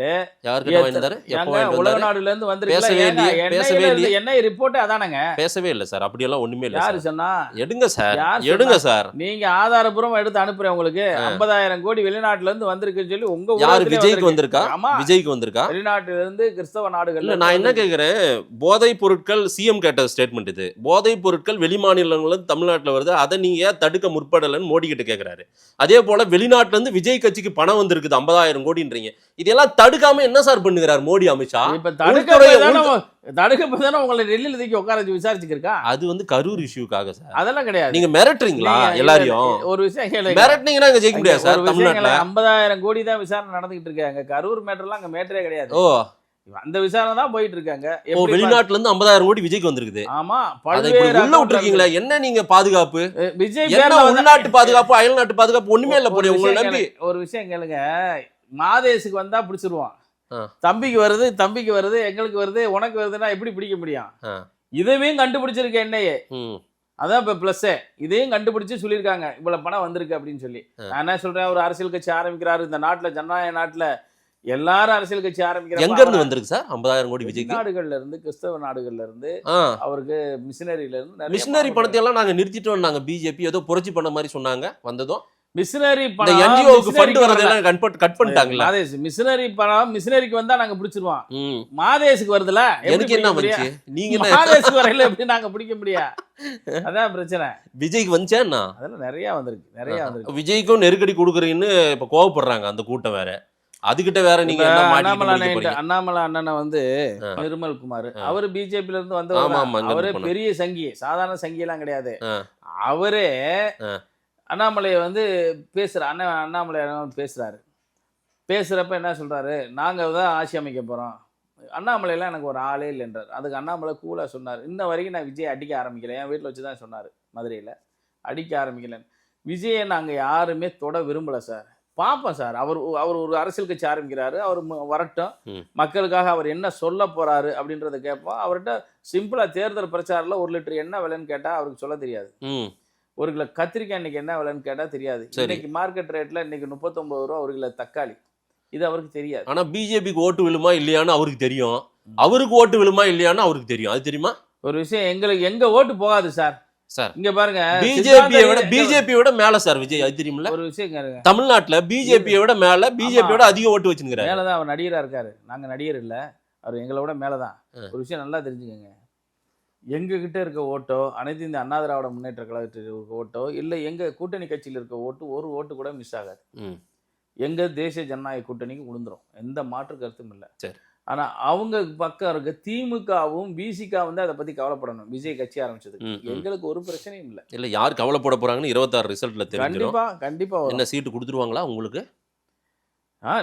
உலக நாடுல இருந்து வந்திருக்கீங்க. என்ன ரிப்போர்ட் அதானங்க. பேசவே இல்லை சார், அப்படியெல்லாம் ஒண்ணுமே இல்லை. யாரு சொன்னா? எடுங்க சார், எடுங்க சார். நீங்க ஆதாரபூர்வம் எடுத்து அனுப்புறேன் உங்களுக்கு. 50,000 கோடி வெளிநாட்டுல இருந்து வந்திருக்குன்னு சொல்லி உங்க யாரு விஜய்க்கு வந்திருக்கா? விஜய்க்கு வந்திருக்கா? வெளிநாட்டுல இருந்து கிறிஸ்தவ நாடுகள். நான் என்ன கேட்கிறேன், போதைப் பொருட்கள் சிஎம் கேட்ட ஸ்டேட்மெண்ட் இது. போதைப் பொருட்கள் வெளி மாநிலங்கள் தமிழ்நாட்டுல வருது, அதை நீங்க தடுக்க முற்படலன்னு மோடி கிட்ட கேட்கிறாரு. அதே போல வெளிநாட்டுல இருந்து விஜய் கட்சிக்கு பணம் வந்திருக்குது 50,000 கோடின்றீங்க. இதெல்லாம் தடுக்காம என்ன சார் பண்ணுகிறார் மோடி, அமித்ஷா? இப்ப தடுக்க உங்களை டெல்லியில தூக்கி உட்கார வச்சு விசாரிச்சுக்கிருக்கா? அது வந்து கரூர் இஷ்யூக்காக சார். அதெல்லாம் கிடையாது. நீங்க மிரட்டுறீங்களா எல்லாரையும்? ஒரு விஷயம் கேளுங்க, மிரட்டினீங்கன்னா இங்க ஜெயிக்க முடியாது சார். தமிழ்நாட்டுல 50,000 கோடி தான் விசாரணை நடந்துகிட்டு இருக்காங்க. கரூர் மேட்டர்லாம் அங்க மேட்டரே கிடையாது. ஓ, அந்த விசாரணை தான் போயிட்டு இருக்காங்க. ஓ, எப்படி வெளிநாட்டுல இருந்து 50,000 கோடி விஜய்க்கு வந்திருக்குது. ஆமா, அதை இப்படி பல்வேறு உள்ள விட்டுருக்கீங்களா? என்ன நீங்க பாதுகாப்பு, விஜய் என்ன பேர்ல வந்து- உள்நாட்டு பாதுகாப்பு அயல்நாட்டு பாதுகாப்பு ஒண்ணுமே இல்ல போறேன் உங்களை நம்பி. ஒரு விஷயம் கேளுங்க, மாதேசுக்கு வந்தா பிடிச்சிருவான், ஆ. தம்பிக்கு வருது எங்களுக்கு வருது உனக்கு வருதுன்னா எப்படி பிடிக்க முடியும்? ஆ. இதுவையும் கண்டுபிடிச்சிருக்க என்னையே, ம். அதான் இப்ப பிளஸ். இதையும் கண்டுபிடிச்சு சொல்லியிருக்காங்க இவ்வளவு பணம் வந்திருக்கு அப்படின்னு சொல்லி. நான் என்ன சொல்றேன், ஒரு அரசியல் கட்சி ஆரம்பிக்கிறாரு இந்த நாட்டுல, ஜனநாயக நாட்டுல எல்லாரும் அரசியல் கட்சி ஆரம்பிக்கிறாங்க. எங்க இருந்து வந்திருக்கு சார் 50,000 கோடி விஜய்க்கு? நாடுகள்ல இருந்து, கிறிஸ்தவ நாடுகள்ல இருந்து, அவருக்கு மிஷினரியில இருந்து நிறைய மிஷினரி பணம் பணத்தை எல்லாம் நாங்க நிறுத்திட்டோம். நாங்க பிஜேபி ஏதோ புரட்சி பண்ண மாதிரி சொன்னாங்க வந்ததும். மிஷினரி இந்த பணம் என்ஜிஓக்கு ஃபண்ட் மிஷினரிக்கு வரதெல்லாம் கட் பண்ணிட்டாங்களா? மாதேஷ் மிஷினரி பணம் மிஷினரிக்கு வந்தா நாங்க பிடிச்சிருவோம். ம். மாதேஷுக்கு வருதுல, எப்படி எனக்கு என்ன பிடிக்க வந்துச்சு? முடியும்? நீங்க என்ன மாதேஷுக்கு வரையில எப்படி நாங்க பிடிக்க முடியும்? அதான் பிரச்சனை. விஜய்க்கு வந்துச்சேன்னா அதெல்லாம் நிறைய வந்திருக்கு. விஜய்க்கும் நெருக்கடி கொடுக்குறீன்னு இப்ப கோவப்படுறாங்க அந்த கூட்டம் வேற. அதுகிட்ட வேற நீங்க என்ன அண்ணாமலை மாட்டிக்கிட்டு போறீங்க? அண்ணாமலை அண்ணனை வந்து நிர்மல் குமார், அவரு பிஜேபில இருந்து ஆமா, வந்தவர். ஆமா, இங்க அவரே இருந்து பெரிய சங்கி, சாதாரண சங்கி எல்லாம் கிடையாது. ஆ. அவரே ஆ. அண்ணாமலையை வந்து அண்ணாமலை பேசுறாரு. பேசுறப்ப என்ன சொல்றாரு, நாங்க தான் ஆட்சி அமைக்க போறோம், அண்ணாமலையெல்லாம் எனக்கு ஒரு ஆளே இல்லைன்றார். அதுக்கு அண்ணாமலை கூலா சொன்னார், இன்ன வரைக்கும் நான் விஜய் அடிக்க ஆரம்பிக்கல, என் வீட்டில் வச்சு தான் சொன்னார், மதுரையில் அடிக்க ஆரம்பிக்கலன்னு. விஜயை நாங்கள் யாருமே தொட விரும்பலை சார், பார்ப்போம் சார். அவர் ஒரு அரசியல் கட்சி ஆரம்பிக்கிறாரு, அவர் வரட்டும், மக்களுக்காக அவர் என்ன சொல்ல போறாரு அப்படின்றத கேட்போம். அவர்கிட்ட சிம்பிளா தேர்தல் பிரச்சாரத்தில் 1 லிட்டர் என்ன விலைன்னு கேட்டால் அவருக்கு சொல்ல தெரியாது. 1 கிலோ கத்திரிக்காய் இன்னைக்கு என்ன விலைன்னு கேட்டால் தெரியாது. இன்னைக்கு மார்க்கெட் ரேட்ல இன்னைக்கு 39 ரூபா 1 கிலோ தக்காளி, இது அவருக்கு தெரியாது. ஆனா பிஜேபிக்கு ஓட்டு விழுமா இல்லையான்னு அவருக்கு தெரியும், அவருக்கு ஓட்டு விழுமா இல்லையான்னு அவருக்கு தெரியும். அது தெரியுமா? ஒரு விஷயம், எங்க ஓட்டு போகாது சார். சார் இங்க பாருங்க, பிஜேபியை விட மேல சார் விஜய், அது தெரியுமில்ல? ஒரு விஷயம் கேளுங்க, தமிழ்நாட்டுல பிஜேபியை விட மேல, பிஜேபியோட அதிக ஓட்டு வச்சுக்கிறாரு. மேலதான் அவர் நடிகரா இருக்காரு, நாங்க நடிகர் இல்ல, அவர் எங்களை விட மேலதான். ஒரு விஷயம் நல்லா தெரிஞ்சுக்கங்க, எங்க கிட்ட இருக்க ஓட்டோ, அனைத்து இந்த அண்ணா திராவிட முன்னேற்ற கழகத்தில் இருக்க ஓட்டோ, இல்ல எங்க கூட்டணி கட்சியில் இருக்க ஓட்டு, ஒரு ஓட்டு கூட மிஸ் ஆகாது. எங்க தேசிய ஜனநாயக கூட்டணிக்கு விழுந்துரும், எந்த மாற்று கருத்தும் இல்லை. சரி. ஆனா அவங்க பக்கம் இருக்க திமுகவும் பிசிக வந்து அதை பத்தி கவலைப்படணும். விஜய் கட்சி ஆரம்பிச்சதுக்கு எங்களுக்கு ஒரு பிரச்சனையும் இல்லை. இல்ல யார் கவலைப்பட போறாங்கன்னு 26 ரிசல்ட்ல தெரிஞ்சிரும். கண்டிப்பா என்ன சீட்டு கொடுத்துருவாங்களா உங்களுக்கு?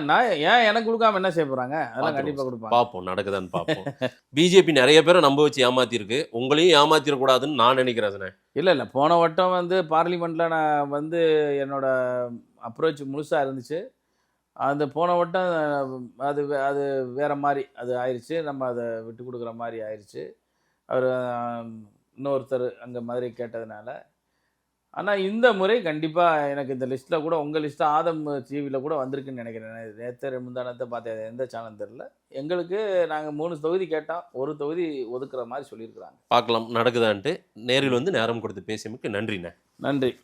நான் ஏன் எனக்கு கொடுக்காம என்ன செய்ய போறாங்க? அதெல்லாம் கண்டிப்பா கொடுப்பாங்க. பாப்போம், நடக்குதான்னு பாப்போம். பிஜேபி நிறைய பேரை நம்ப வச்சு ஏமாத்தி இருக்கு, உங்களையும் ஏமாத்திடக்கூடாதுன்னு நான் நினைக்கிறேன். இல்ல போன வட்டம் வந்து பார்லிமெண்ட்ல நான் வந்து என்னோட அப்ரோச் முழுசா இருந்துச்சு. அந்த போன வட்டம் அது வேற மாதிரி அது ஆயிடுச்சு, நம்ம அதை விட்டு கொடுக்குற மாதிரி ஆயிடுச்சு. அவர் இன்னொருத்தர் அங்கே மதுரை கேட்டதுனால. ஆனால் இந்த முறை கண்டிப்பாக எனக்கு இந்த லிஸ்ட்டில் கூட உங்கள் லிஸ்ட்டில் ஆதம் டிவியில் கூட வந்திருக்குன்னு நினைக்கிறேன். நேற்று முந்தானத்தை பார்த்தேன், எந்த சேனல் தெரில. எங்களுக்கு நாங்கள் 3 தொகுதி கேட்டோம், 1 தொகுதி ஒதுக்குற மாதிரி சொல்லியிருக்கிறாங்க. பார்க்கலாம் நடக்குதான்ட்டு. நேரில் வந்து நேரம் கொடுத்து பேசியமைக்கு நன்றிண்ணே. நன்றி.